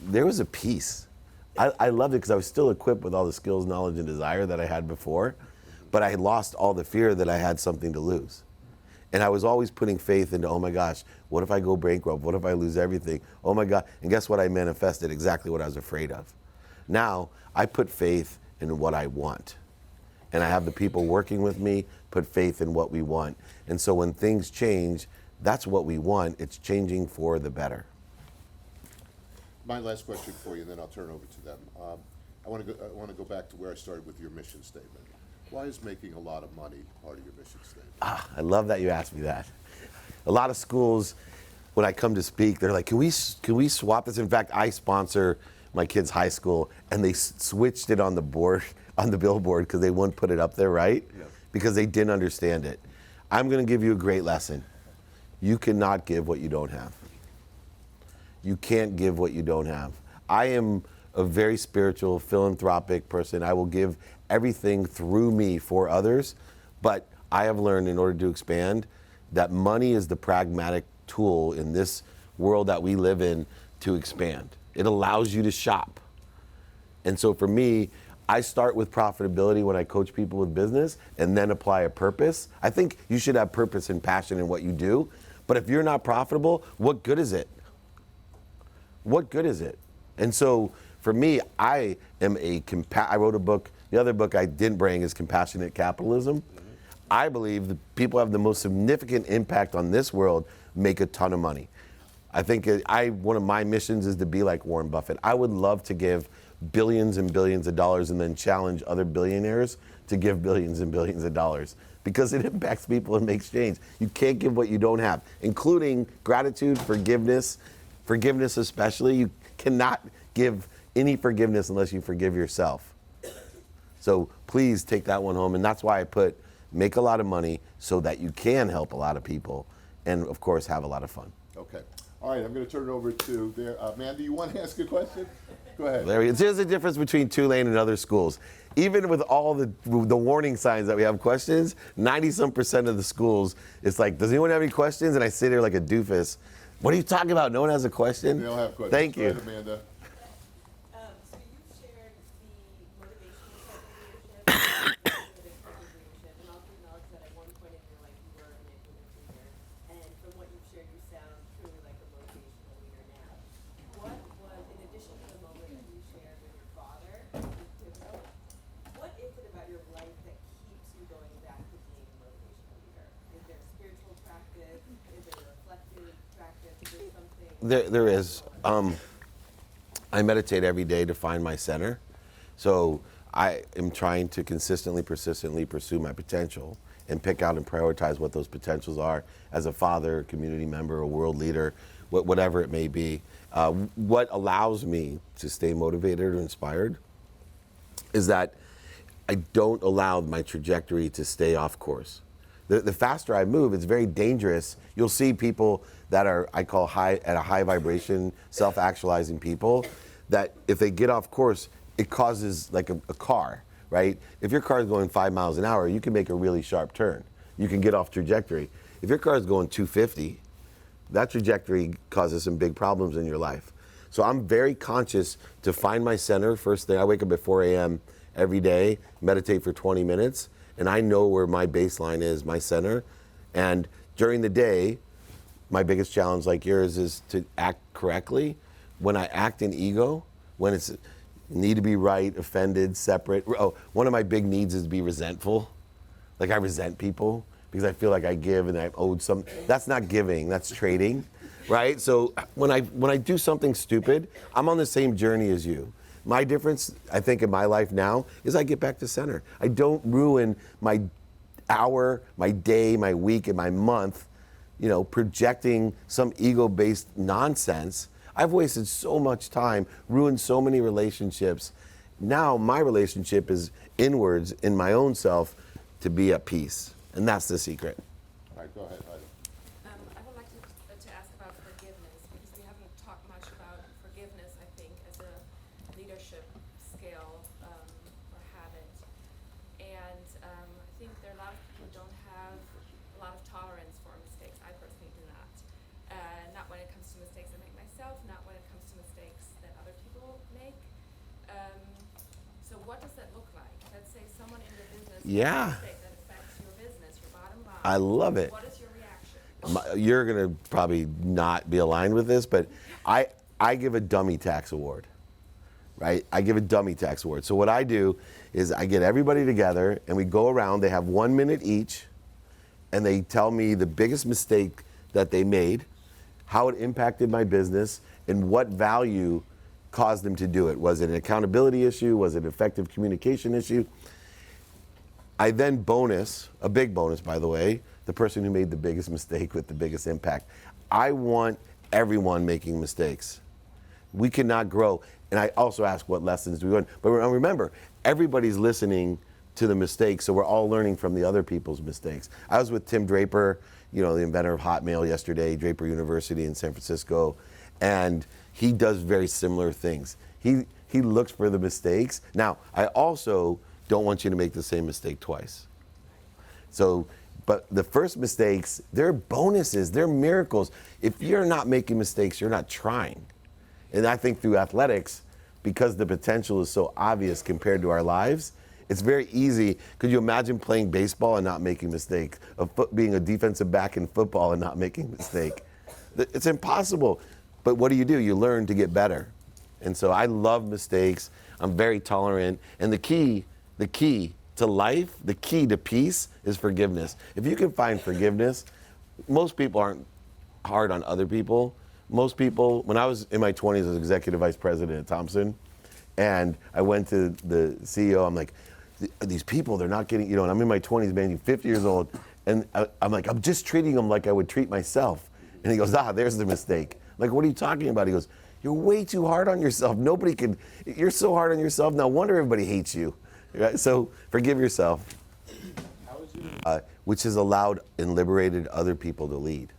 there was a peace. I loved it because I was still equipped with all the skills, knowledge, and desire that I had before, but I had lost all the fear that I had something to lose. And I was always putting faith into, oh my gosh, what if I go bankrupt? What if I lose everything? Oh my God. And guess what? I manifested exactly what I was afraid of. Now, I put faith in what I want. And I have the people working with me put faith in what we want. And so when things change, that's what we want. It's changing for the better. My last question for you, and then I'll turn it over to them. I want to go back to where I started with your mission statement. Why is making a lot of money part of your mission statement? I love that you asked me that. A lot of schools, when I come to speak, they're like, can we swap this? In fact, I sponsor my kids' high school, and they switched it on the board, on the billboard, because they wouldn't put it up there, right? Yeah. Because they didn't understand it. I'm going to give you a great lesson. You cannot give what you don't have. You can't give what you don't have. I am a very spiritual, philanthropic person. I will give everything through me for others, But I have learned in order to expand that money is the pragmatic tool in this world that we live in to expand. It allows you to shop. And so for me, I start with profitability when I coach people with business and then apply a purpose. I think you should have purpose and passion in what you do. But if you're not profitable, what good is it? What good is it? And so for me, I am I wrote a book. The other book I didn't bring is Compassionate Capitalism. I believe the people who have the most significant impact on this world make a ton of money. I think one of my missions is to be like Warren Buffett. I would love to give billions and billions of dollars and then challenge other billionaires to give billions and billions of dollars because it impacts people and makes change. You can't give what you don't have, including gratitude, forgiveness especially. You cannot give any forgiveness unless you forgive yourself. So please take that one home. And that's why I put make a lot of money so that you can help a lot of people and, of course, have a lot of fun. Okay. All right, I'm going to turn it over to there. Amanda, you want to ask a question? Go ahead. Larry, there's a difference between Tulane and other schools. Even with all the warning signs that we have questions, 90-some% of the schools, it's like, does anyone have any questions? And I sit there like a doofus. What are you talking about? No one has a question? They don't have questions. Thank Go you. ahead, Amanda. So you've shared the motivational type of leadership, the executive leadership, and also acknowledge that at one point in your life you were a manipulative leader. And from what you've shared, you sound truly like a motivational leader now. What was, in addition to the moment that you shared with your father, what is it about your life that keeps you going back to being a motivational leader? Is there a spiritual practice? Is there a reflective practice? Is there something? There is. I meditate every day to find my center. So I am trying to consistently, persistently pursue my potential and pick out and prioritize what those potentials are as a father, community member, a world leader, whatever it may be. What allows me to stay motivated or inspired is that I don't allow my trajectory to stay off course. The faster I move, it's very dangerous. You'll see people that are, I call at a high vibration, self-actualizing people, that if they get off course, it causes like a car, right? If your car is going 5 miles an hour, you can make a really sharp turn. You can get off trajectory. If your car is going 250, that trajectory causes some big problems in your life. So I'm very conscious to find my center. First thing, I wake up at 4 a.m. every day, meditate for 20 minutes, and I know where my baseline is, my center. And during the day, my biggest challenge, like yours, is to act correctly. When I act in ego, when it's need to be right, offended, separate. Oh, one of my big needs is to be resentful. Like I resent people because I feel like I give and I owed some. That's not giving, that's trading, right? So when I do something stupid, I'm on the same journey as you. My difference, I think, in my life now is I get back to center. I don't ruin my hour, my day, my week, and my month, projecting some ego-based nonsense. I've wasted so much time, ruined so many relationships. Now my relationship is inwards in my own self to be at peace. And that's the secret. All right, go ahead, Heidi. I would like to ask about forgiveness, because we haven't talked much about forgiveness, I think, as a leadership skill or habit. And I think there are a lot of people who don't have a lot of tolerance for mistakes. I personally do not. Not when it comes to mistakes I make myself, not when it comes to mistakes that other people make. So what does that look like? Let's say someone in your business makes Yeah. a mistake that affects your business, your bottom line. I love it. What is your reaction? You're going to probably not be aligned with this, but I give a dummy tax award, right? I give a dummy tax award. So what I do is I get everybody together and we go around. They have 1 minute each and they tell me the biggest mistake that they made, how it impacted my business, and what value caused them to do it. Was it an accountability issue? Was it an effective communication issue? I then bonus, a big bonus by the way, the person who made the biggest mistake with the biggest impact. I want everyone making mistakes. We cannot grow. And I also ask what lessons do we learn. But remember, everybody's listening to the mistakes, so we're all learning from the other people's mistakes. I was with Tim Draper, the inventor of Hotmail yesterday, Draper University in San Francisco, and he does very similar things. He looks for the mistakes. Now, I also don't want you to make the same mistake twice. So, but the first mistakes, they're bonuses, they're miracles. If you're not making mistakes, you're not trying. And I think through athletics, because the potential is so obvious compared to our lives, it's very easy. Could you imagine playing baseball and not making mistakes? Being a defensive back in football and not making a mistake? It's impossible. But what do? You learn to get better. And so I love mistakes. I'm very tolerant. And the key to life, the key to peace is forgiveness. If you can find forgiveness, most people aren't hard on other people. Most people, when I was in my 20s as executive vice president at Thompson, and I went to the CEO, I'm like, these people, they're not getting, and I'm in my 20s, man, you're 50 years old, and I'm like, I'm just treating them like I would treat myself. And he goes, there's the mistake. I'm like, what are you talking about? He goes, you're way too hard on yourself. You're so hard on yourself, no wonder everybody hates you. Right? So forgive yourself. Which has allowed and liberated other people to lead.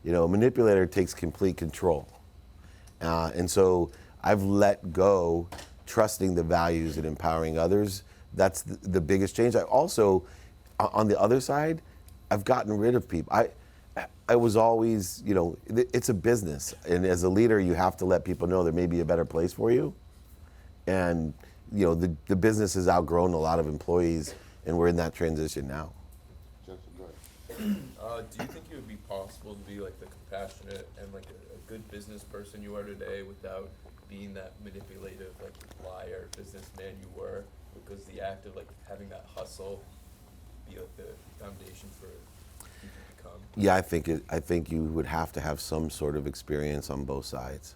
A manipulator takes complete control. And so I've let go, trusting the values and empowering others. That's the biggest change. I also, on the other side, I've gotten rid of people. I was always, it's a business. And as a leader, you have to let people know there may be a better place for you. And, the business has outgrown a lot of employees, and we're in that transition now. Do you think it would be possible to be like the compassionate and like a good business person you are today without being that manipulative, like liar, businessman you were? Because the act of like having that hustle be like the foundation for you to become. Yeah, I think you would have to have some sort of experience on both sides.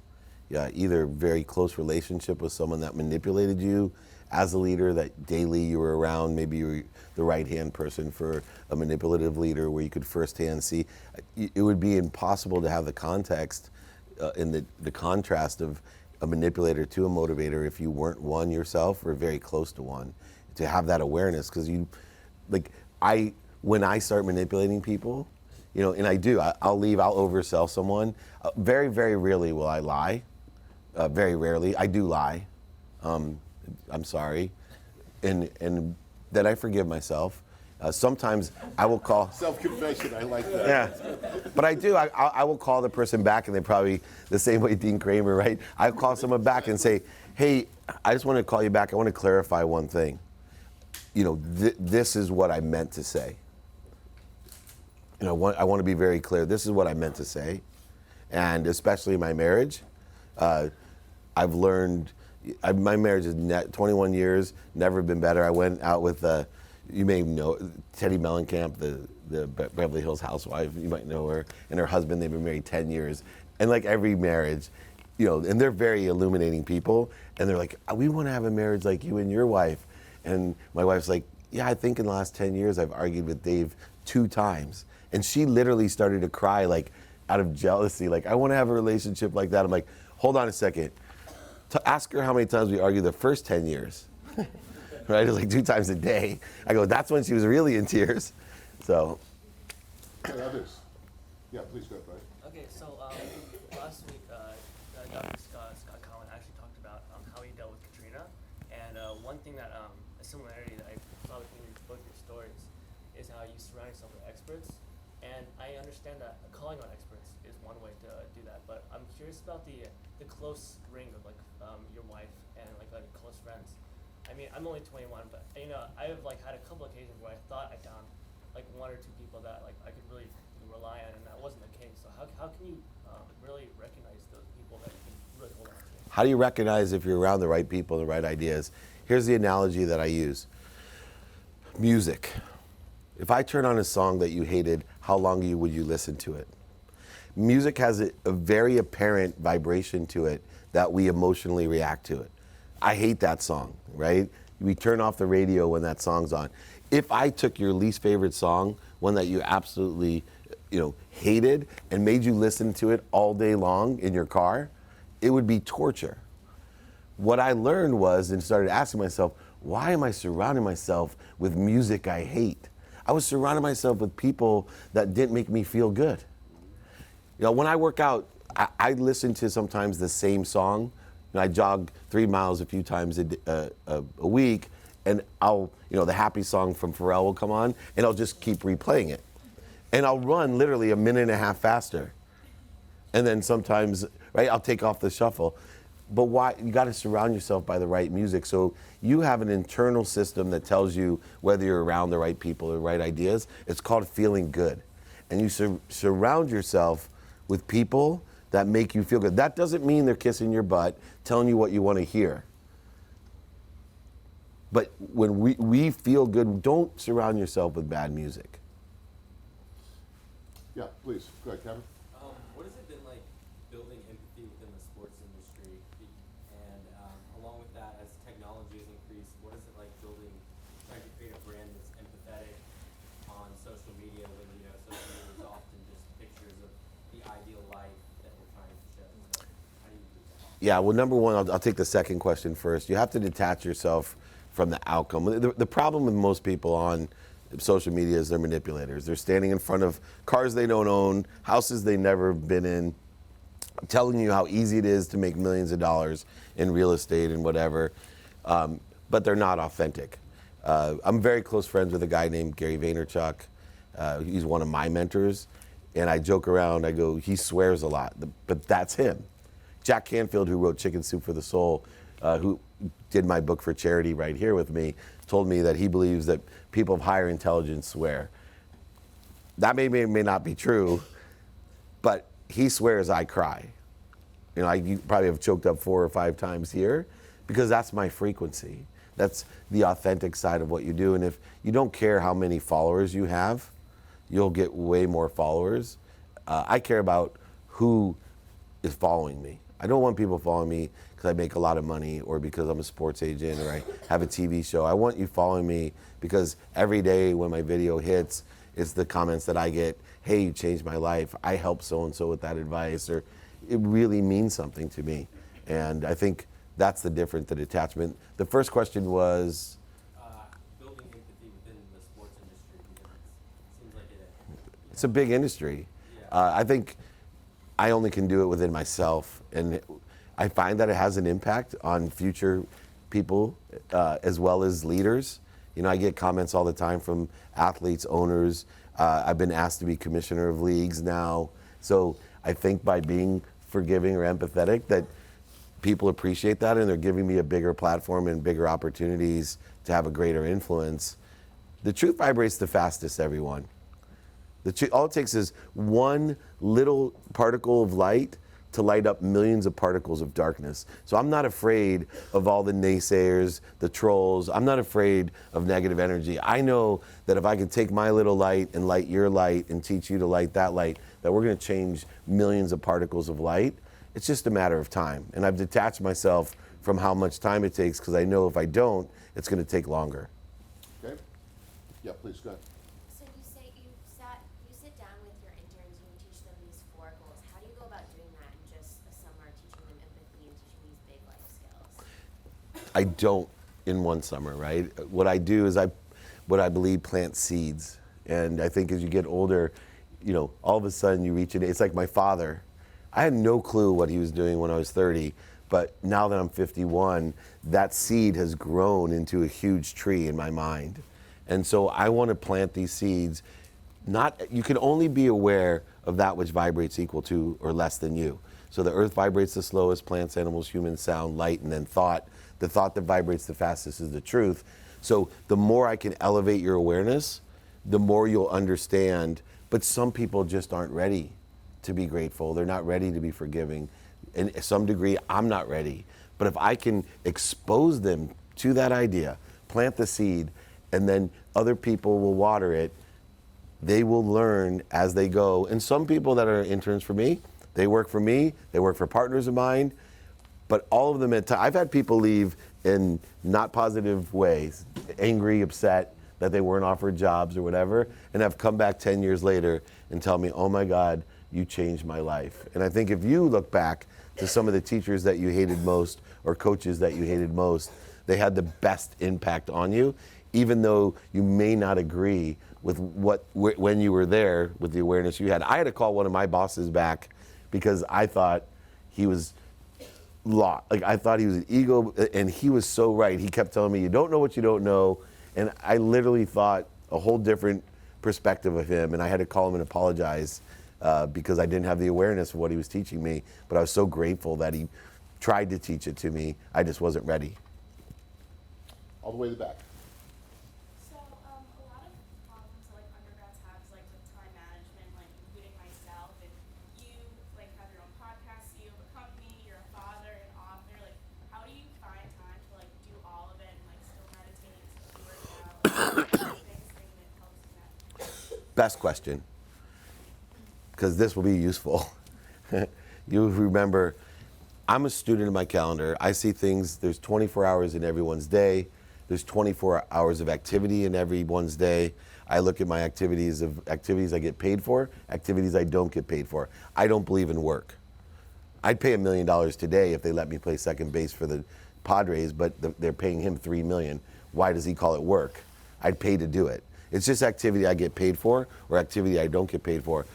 Yeah, either very close relationship with someone that manipulated you as a leader, that daily you were around, maybe you were the right-hand person for a manipulative leader where you could firsthand see. It would be impossible to have the context and the contrast of a manipulator to a motivator if you weren't one yourself or very close to one, to have that awareness. Because when I start manipulating people, and I'll leave, I'll oversell someone. Very, very rarely will I lie. Very rarely. I do lie. I'm sorry. And then I forgive myself. Sometimes I will call. Self-confession, I like that. Yeah, but I do. I will call the person back, and they probably the same way Dean Kramer, right? I'll call someone back and say, hey, I just want to call you back. I want to clarify one thing. This is what I meant to say. I want to be very clear. This is what I meant to say. And especially in my marriage, I've learned, my marriage is 21 years, never been better. I went out with, you may know, Teddy Mellencamp, the Beverly Hills housewife, you might know her, and her husband, they've been married 10 years. And like every marriage, and they're very illuminating people, and they're like, we want to have a marriage like you and your wife. And my wife's like, yeah, I think in the last 10 years I've argued with Dave 2 times. And she literally started to cry, like, out of jealousy, like, I want to have a relationship like that. I'm like, hold on a second. Ask her how many times we argued the first 10 years. Right? It was like 2 times a day. I go, that's when she was really in tears. So. And others? Yeah, please go, Brian. Okay, so last week, Dr. Scott Cowan actually talked about how he dealt with Katrina. And one thing that, a similarity that I saw between both your stories is how you surround yourself with experts. And I understand that calling on experts is one way to do that. But I'm curious about the close ring of like your wife and like close friends. I mean, I'm only 21, but I've like had a couple occasions where I thought I found like 1 or 2 people that like I could really rely on, and that wasn't the case. So how can you really recognize those people that you can really hold on to? How do you recognize if you're around the right people, the right ideas? Here's the analogy that I use. Music. If I turn on a song that you hated, how long would you listen to it? Music has a very apparent vibration to it that we emotionally react to it. I hate that song, right? We turn off the radio when that song's on. If I took your least favorite song, one that you absolutely, hated, and made you listen to it all day long in your car, it would be torture. What I learned was, and started asking myself, why am I surrounding myself with music I hate? I was surrounding myself with people that didn't make me feel good. When I work out, I listen to sometimes the same song. I jog 3 miles a few times a week, and I'll, the happy song from Pharrell will come on, and I'll just keep replaying it. And I'll run literally a minute and a half faster. And then sometimes, right, I'll take off the shuffle. But why? You got to surround yourself by the right music. So you have an internal system that tells you whether you're around the right people or the right ideas. It's called feeling good. And you surround yourself with people that make you feel good. That doesn't mean they're kissing your butt, telling you what you want to hear. But when we feel good, don't surround yourself with bad music. Yeah, please, go ahead, Kevin. What has it been like building empathy within the sports industry? And along with that, as technology has increased, what is it like trying to create a brand that's empathetic on social media when, social media is often just pictures of the ideal life that we're trying to show? So how do you do that? Yeah, well, number one, I'll take the second question first. You have to detach yourself from the outcome. The problem with most people on social media is they're manipulators. They're standing in front of cars they don't own, houses they've never been in, telling you how easy it is to make millions of dollars in real estate and whatever, but they're not authentic. I'm very close friends with a guy named Gary Vaynerchuk. He's one of my mentors, and I joke around, I go, he swears a lot, but that's him. Jack Canfield, who wrote Chicken Soup for the Soul, who did my book for charity right here with me, told me that he believes that people of higher intelligence swear. That may not be true, but he swears I cry. You probably have choked up 4 or 5 times here because that's my frequency. That's the authentic side of what you do. And if you don't care how many followers you have, you'll get way more followers. I care about who is following me. I don't want people following me because I make a lot of money or because I'm a sports agent or I have a TV show. I want you following me because every day when my video hits, it's the comments that I get, hey, you changed my life. I helped so-and-so with that advice, or it really means something to me. And I think that's the difference, the detachment. The first question was? Building empathy within the sports industry, because it seems like It's a big industry. Yeah. I think I only can do it within myself, and I find that it has an impact on future people as well as leaders. I get comments all the time from athletes, owners. I've been asked to be commissioner of leagues now. So I think by being forgiving or empathetic that people appreciate that, and they're giving me a bigger platform and bigger opportunities to have a greater influence. The truth vibrates the fastest, everyone. All it takes is one little particle of light to light up millions of particles of darkness. So I'm not afraid of all the naysayers, the trolls. I'm not afraid of negative energy. I know that if I can take my little light and light your light and teach you to light that light, that we're going to change millions of particles of light. It's just a matter of time. And I've detached myself from how much time it takes because I know if I don't, it's going to take longer. Okay? Yeah, please, go ahead. So you say you sit down with your interns and you teach them these 4 goals. How do you go about doing that in just a summer, teaching them empathy and teaching these big life skills? I don't in one summer, right? What I do is what I believe plant seeds. And I think as you get older, all of a sudden you reach it. It's like my father. I had no clue what he was doing when I was 30, but now that I'm 51, that seed has grown into a huge tree in my mind. And so I want to plant these seeds. You can only be aware of that which vibrates equal to or less than you. So the earth vibrates the slowest, plants, animals, humans, sound, light, and then thought. The thought that vibrates the fastest is the truth. So the more I can elevate your awareness, the more you'll understand. But some people just aren't ready to be grateful. They're not ready to be forgiving. And to some degree, I'm not ready. But if I can expose them to that idea, plant the seed, and then other people will water it, they will learn as they go. And some people that are interns for me, they work for me, they work for partners of mine, but all of them I've had people leave in not positive ways, angry, upset that they weren't offered jobs or whatever, and have come back 10 years later and tell me, oh my God, you changed my life. And I think if you look back to some of the teachers that you hated most or coaches that you hated most, they had the best impact on you, even though you may not agree with when you were there with the awareness you had. I had to call one of my bosses back because I thought he was lot. Like I thought he was an ego, and he was so right. He kept telling me, "You don't know what you don't know," and I literally thought a whole different perspective of him, and I had to call him and apologize because I didn't have the awareness of what he was teaching me. But I was so grateful that he tried to teach it to me. I just wasn't ready. All the way to the back. So, a lot of problems that, like, undergrads have is, like, with time management, like, including myself, and you, like, have your own podcast, you have a company, you're a father, an author, like, how do you find time to, like, do all of it and, like, still meditate, still work out? Like, what's the biggest thing that helps you that? Best question, because this will be useful. You remember, I'm a student of my calendar. I see things, there's 24 hours in everyone's day. There's 24 hours of activity in everyone's day. I look at my activities I get paid for, activities I don't get paid for. I don't believe in work. I'd pay $1 million today if they let me play second base for the Padres, but they're paying him $3 million. Why does he call it work? I'd pay to do it. It's just activity I get paid for or activity I don't get paid for.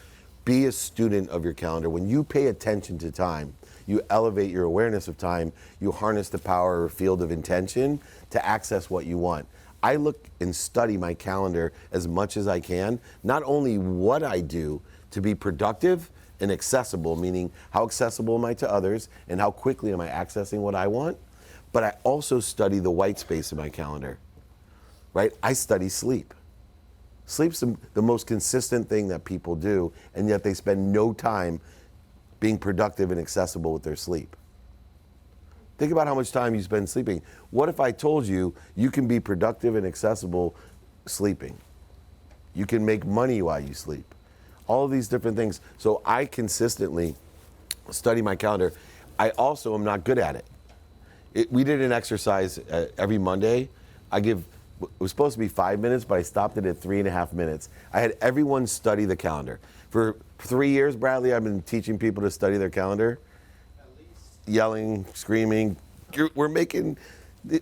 Be a student of your calendar. When you pay attention to time, you elevate your awareness of time, you harness the power or field of intention to access what you want. I look and study my calendar as much as I can, not only what I do to be productive and accessible, meaning how accessible am I to others and how quickly am I accessing what I want, but I also study the white space in my calendar, right? I study sleep. Sleep's the most consistent thing that people do, and yet they spend no time being productive and accessible with their sleep. Think about how much time you spend sleeping. What if I told you you can be productive and accessible sleeping? You can make money while you sleep. All of these different things. So I consistently study my calendar. I also am not good at it. We did an exercise every Monday. It was supposed to be 5 minutes, but I stopped it at 3.5 minutes. I had everyone study the calendar. For 3 years, Bradley, I've been teaching people to study their calendar. At least. Yelling, screaming.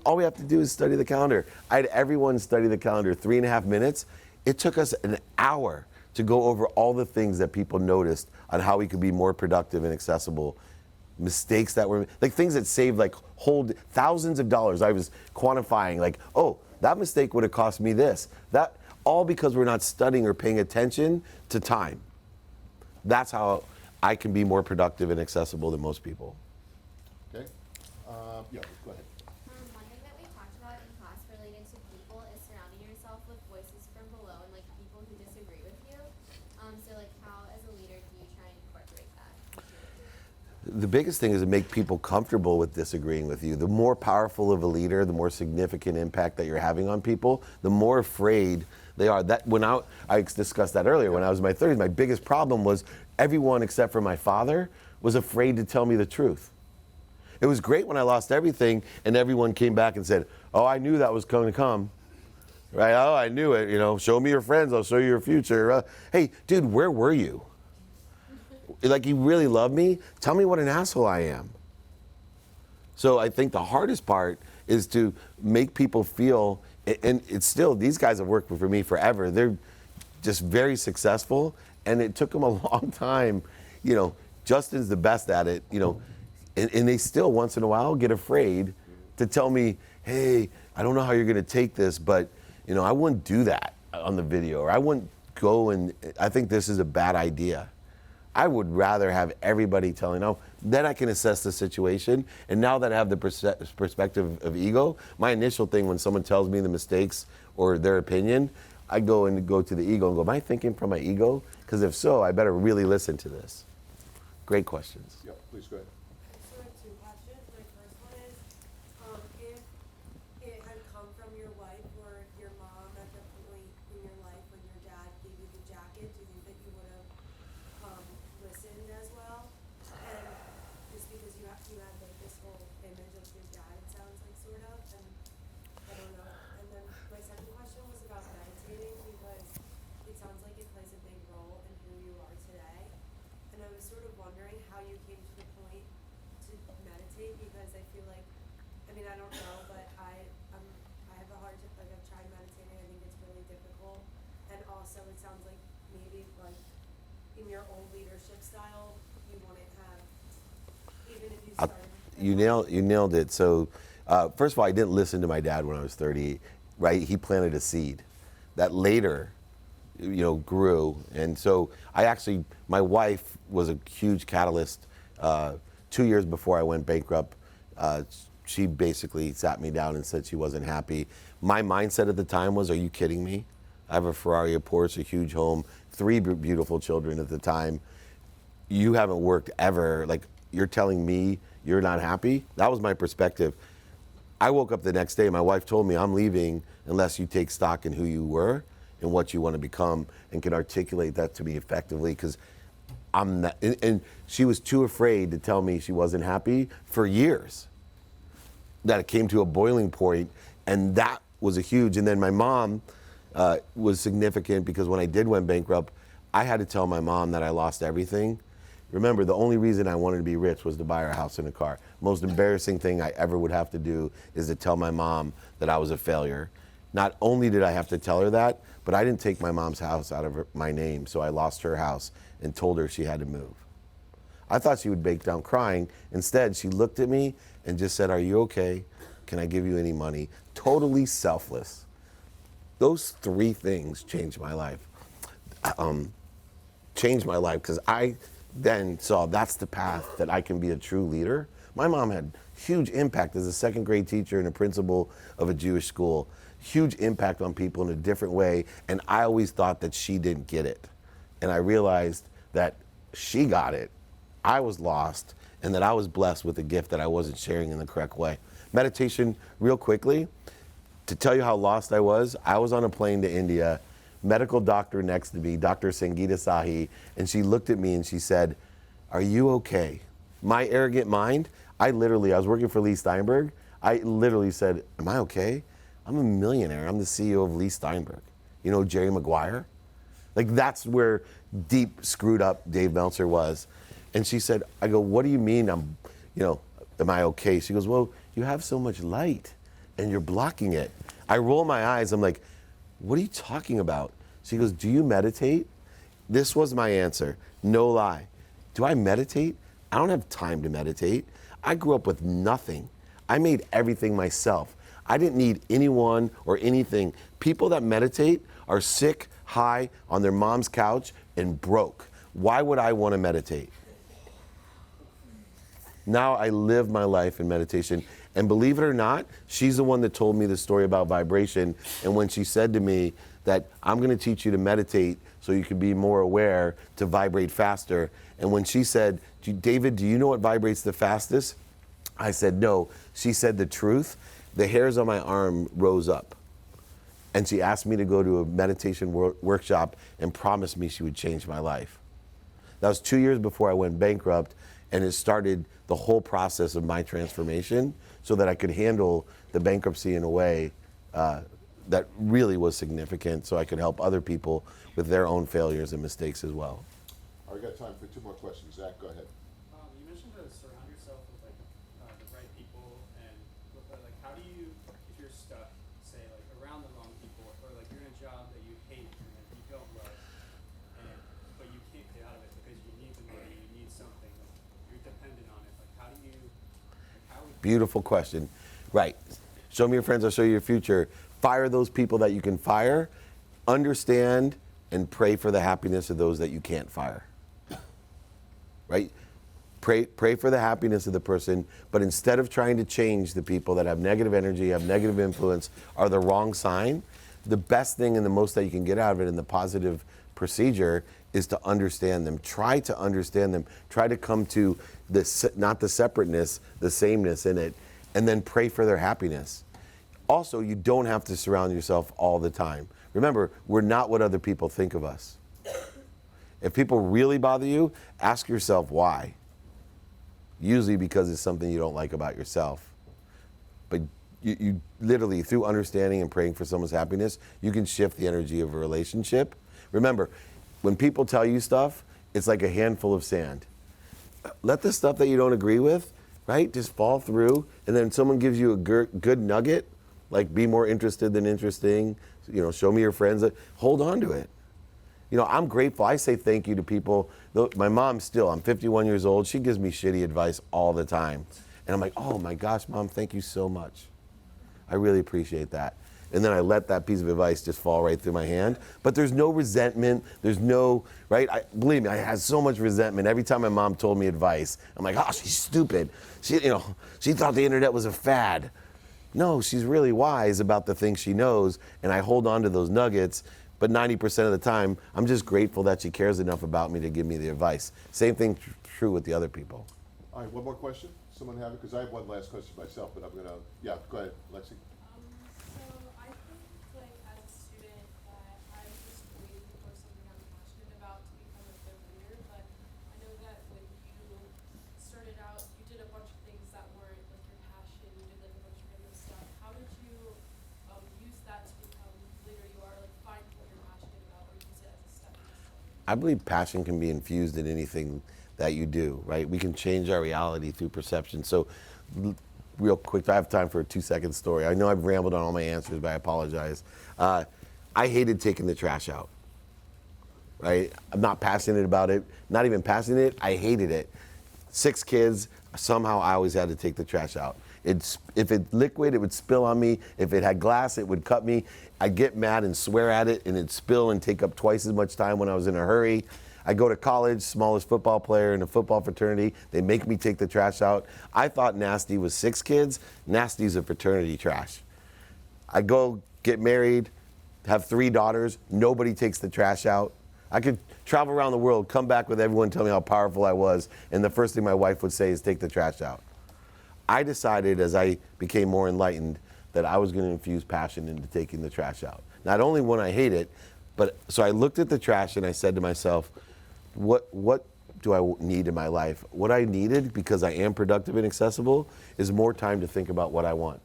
All we have to do is study the calendar. I had everyone study the calendar 3.5 minutes. It took us an hour to go over all the things that people noticed on how we could be more productive and accessible. Mistakes that were, like things that saved like thousands of dollars. I was quantifying like, oh, that mistake would have cost me this. That, all because we're not studying or paying attention to time. That's how I can be more productive and accessible than most people. Okay? Yeah, go ahead. One thing that we talked about in class related to people is surrounding yourself with voices from below and like people who disagree with you. So like how as a leader do you try and incorporate that? The biggest thing is to make people comfortable with disagreeing with you. The more powerful of a leader, the more significant impact that you're having on people, the more afraid they are. That when I discussed that earlier, when I was in my 30s, my biggest problem was everyone except for my father was afraid to tell me the truth. It was great when I lost everything and everyone came back and said, oh, I knew that was going to come. Right? Oh, I knew it. You know, show me your friends, I'll show you your future. Hey, dude, where were you? Like, you really love me? Tell me what an asshole I am. So I think the hardest part is to make people feel, and it's still, these guys have worked for me forever. They're just very successful, and it took them a long time. You know, Justin's the best at it, you know, and they still once in a while get afraid to tell me, hey, I don't know how you're gonna take this, but you know, I wouldn't do that on the video, or I wouldn't go and, I think this is a bad idea. I would rather have everybody telling, oh, then I can assess the situation. And now that I have the perspective of ego, my initial thing when someone tells me the mistakes or their opinion, I go to the ego and go, am I thinking from my ego? Because if so, I better really listen to this. Great questions. Yeah, please go ahead. So I have two questions. My first one is, if it had come from your wife or your mom at the point in your life when your dad gave you the jacket, do you think that you would have listened as well? And just because you had like this whole image of your dad, it sounds like sort of, and I don't know. And then my second question was about meditating because it sounds like it plays a big role in who you are today. And I was sort of wondering how you came to the point to meditate because I feel like, I mean, I don't know, but I have a hard time, like I've tried meditating, I think it's really difficult. And also it sounds like maybe like in your old leadership style, you wouldn't have, even if you started. You nailed it. So, first of all, I didn't listen to my dad when I was 30. Right, he planted a seed that later, grew. And so my wife was a huge catalyst. 2 years before I went bankrupt, she basically sat me down and said she wasn't happy. My mindset at the time was, are you kidding me? I have a Ferrari, a Porsche, a huge home, 3 beautiful children at the time. You haven't worked ever. Like, you're telling me you're not happy? That was my perspective. I woke up the next day, my wife told me, I'm leaving unless you take stock in who you were and what you want to become and can articulate that to me effectively, because I'm not, and she was too afraid to tell me she wasn't happy for years. That it came to a boiling point, and that was a huge, and then my mom was significant, because when I did went bankrupt, I had to tell my mom that I lost everything. Remember, the only reason I wanted to be rich was to buy her a house and a car. Most embarrassing thing I ever would have to do is to tell my mom that I was a failure. Not only did I have to tell her that, but I didn't take my mom's house out of my name, so I lost her house and told her she had to move. I thought she would break down crying. Instead, she looked at me and just said, are you okay? Can I give you any money? Totally selfless. Those 3 things changed my life. Changed my life, because I then saw that's the path that I can be a true leader. My mom had huge impact as a 2nd grade teacher and a principal of a Jewish school. Huge impact on people in a different way, and I always thought that she didn't get it. And I realized that she got it, I was lost, and that I was blessed with a gift that I wasn't sharing in the correct way. Meditation, real quickly, to tell you how lost I was on a plane to India, medical doctor next to me, Dr. Sangeeta Sahi, and she looked at me and she said, are you okay? My arrogant mind, I was working for Lee Steinberg, I literally said, am I okay? I'm a millionaire, I'm the CEO of Lee Steinberg. You know Jerry Maguire? Like, that's where deep screwed up Dave Meltzer was. And she said, I go, what do you mean am I okay? She goes, well, you have so much light and you're blocking it. I roll my eyes, I'm like, what are you talking about? She goes, do you meditate? This was my answer, no lie. Do I meditate? I don't have time to meditate. I grew up with nothing. I made everything myself. I didn't need anyone or anything. People that meditate are sick, high, on their mom's couch, and broke. Why would I want to meditate? Now I live my life in meditation. And believe it or not, she's the one that told me the story about vibration. And when she said to me that I'm going to teach you to meditate so you can be more aware to vibrate faster. And when she said, David, do you know what vibrates the fastest? I said, no. She said the truth. The hairs on my arm rose up. And she asked me to go to a meditation workshop and promised me she would change my life. That was 2 years before I went bankrupt, and it started the whole process of my transformation so that I could handle the bankruptcy in a way that really was significant, so I could help other people with their own failures and mistakes as well. All right, we got time for 2 more questions. Zach, go ahead. You mentioned to surround yourself with the right people, and how do you, if you're stuck, say around the wrong people, or you're in a job that you hate and you don't love, but you can't get out of it because you need the money, you need something, you're dependent on it. How do you? Beautiful question. Right. Show me your friends, I'll show you your future. Fire those people that you can fire. Understand and pray for the happiness of those that you can't fire. Right? Pray for the happiness of the person, but instead of trying to change the people that have negative energy, have negative influence, are the wrong sign, the best thing and the most that you can get out of it in the positive procedure is to understand them. Try to understand them. Try to come to not the separateness, the sameness in it, and then pray for their happiness. Also, you don't have to surround yourself all the time. Remember, we're not what other people think of us. If people really bother you, ask yourself why. Usually because it's something you don't like about yourself. But you literally, through understanding and praying for someone's happiness, you can shift the energy of a relationship. Remember, when people tell you stuff, it's like a handful of sand. Let the stuff that you don't agree with, right, just fall through, and then someone gives you a good nugget, like be more interested than interesting, show me your friends, hold on to it. I'm grateful. I say thank you to people. My mom still, I'm 51 years old, she gives me shitty advice all the time. And I'm like, oh my gosh, Mom, thank you so much. I really appreciate that. And then I let that piece of advice just fall right through my hand. But there's no resentment. There's no, right? Believe me, I had so much resentment. Every time my mom told me advice, I'm like, oh, she's stupid. She thought the internet was a fad. No, she's really wise about the things she knows, and I hold on to those nuggets. But 90% of the time, I'm just grateful that she cares enough about me to give me the advice. Same thing true with the other people. All right, one more question? Someone have it? Because I have one last question myself, but I'm gonna, yeah, go ahead, Lexi. So I think, like, as a student, that I'm just waiting for something I'm passionate about to become a good leader. But I know that when you started out, you did a bunch of things that weren't like your passion. You did like a bunch of random stuff. How did you use that to become the leader you are? Like, find what you're passionate about, or use it as a stepping stone? I believe passion can be infused in anything that you do, right? We can change our reality through perception. So, real quick, I have time for a 2-second story. I know I've rambled on all my answers, but I apologize. I hated taking the trash out, right? I'm not passionate about it, not even passionate, I hated it. 6 kids, somehow I always had to take the trash out. If it liquid, it would spill on me. If it had glass, it would cut me. I'd get mad and swear at it, and it'd spill and take up twice as much time when I was in a hurry. I go to college, smallest football player in a football fraternity. They make me take the trash out. I thought nasty was 6 kids. Nasty's a fraternity trash. I go get married, have 3 daughters. Nobody takes the trash out. I could travel around the world, come back with everyone, tell me how powerful I was, and the first thing my wife would say is take the trash out. I decided as I became more enlightened that I was going to infuse passion into taking the trash out. Not only when I hate it, but so I looked at the trash and I said to myself, what do I need in my life? What I needed, because I am productive and accessible, is more time to think about what I want.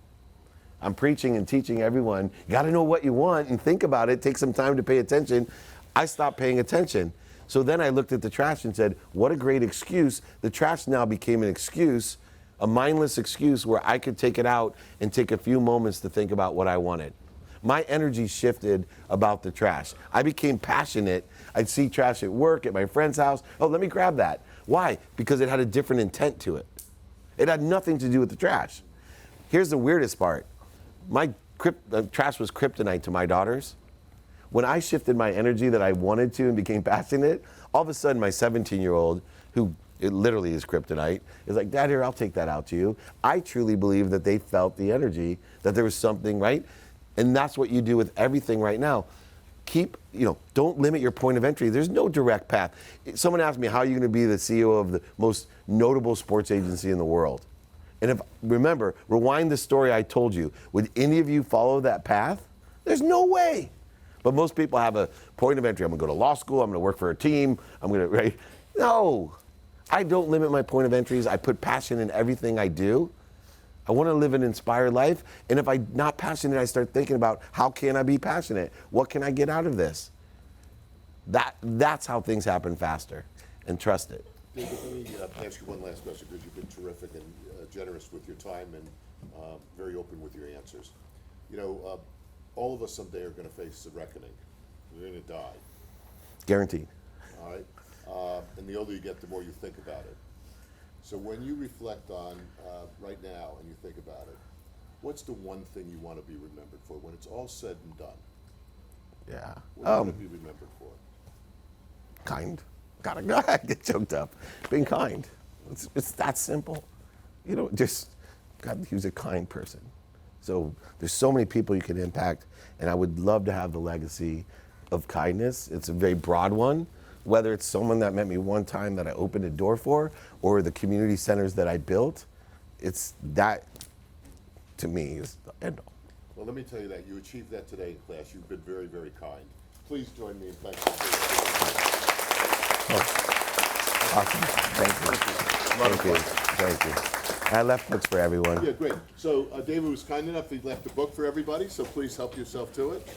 I'm preaching and teaching everyone, you got to know what you want and think about it, take some time to pay attention. I stopped paying attention. So then I looked at the trash and said, what a great excuse. The trash now became an excuse, a mindless excuse where I could take it out and take a few moments to think about what I wanted. My energy shifted about the trash. I became passionate. I'd see trash at work, at my friend's house. Oh, let me grab that. Why? Because it had a different intent to it. It had nothing to do with the trash. Here's the weirdest part. My trash was kryptonite to my daughters. When I shifted my energy that I wanted to and became passionate, all of a sudden my 17-year-old, who it literally is kryptonite, is like, Dad, here, I'll take that out to you. I truly believe that they felt the energy, that there was something, right? And that's what you do with everything right now. Don't limit your point of entry. There's no direct path. Someone asked me, how are you going to be the CEO of the most notable sports agency in the world? And remember, rewind the story I told you. Would any of you follow that path? There's no way. But most people have a point of entry. I'm going to go to law school. I'm going to work for a team. Right? No. I don't limit my point of entries. I put passion in everything I do. I want to live an inspired life. And if I'm not passionate, I start thinking about how can I be passionate? What can I get out of this? That's how things happen faster. And trust it. David, let me ask you one last question, because you've been terrific and generous with your time and very open with your answers. All of us someday are going to face a reckoning. We're going to die. Guaranteed. All right? And the older you get, the more you think about it. So when you reflect on right now and you think about it, what's the one thing you want to be remembered for when it's all said and done? Yeah. What do you want to be remembered for? Kind. Gotta go. I get choked up. Being kind. It's that simple. He was a kind person. So there's so many people you can impact, and I would love to have the legacy of kindness. It's a very broad one, whether it's someone that met me one time that I opened a door for, or the community centers that I built. It's that, to me, is the end all. Well, let me tell you that. You achieved that today in class. You've been very, very kind. Please join me in thanking you. Awesome. Thank you. Thank you. I left books for everyone. Yeah, great. So David was kind enough, he left a book for everybody, so please help yourself to it.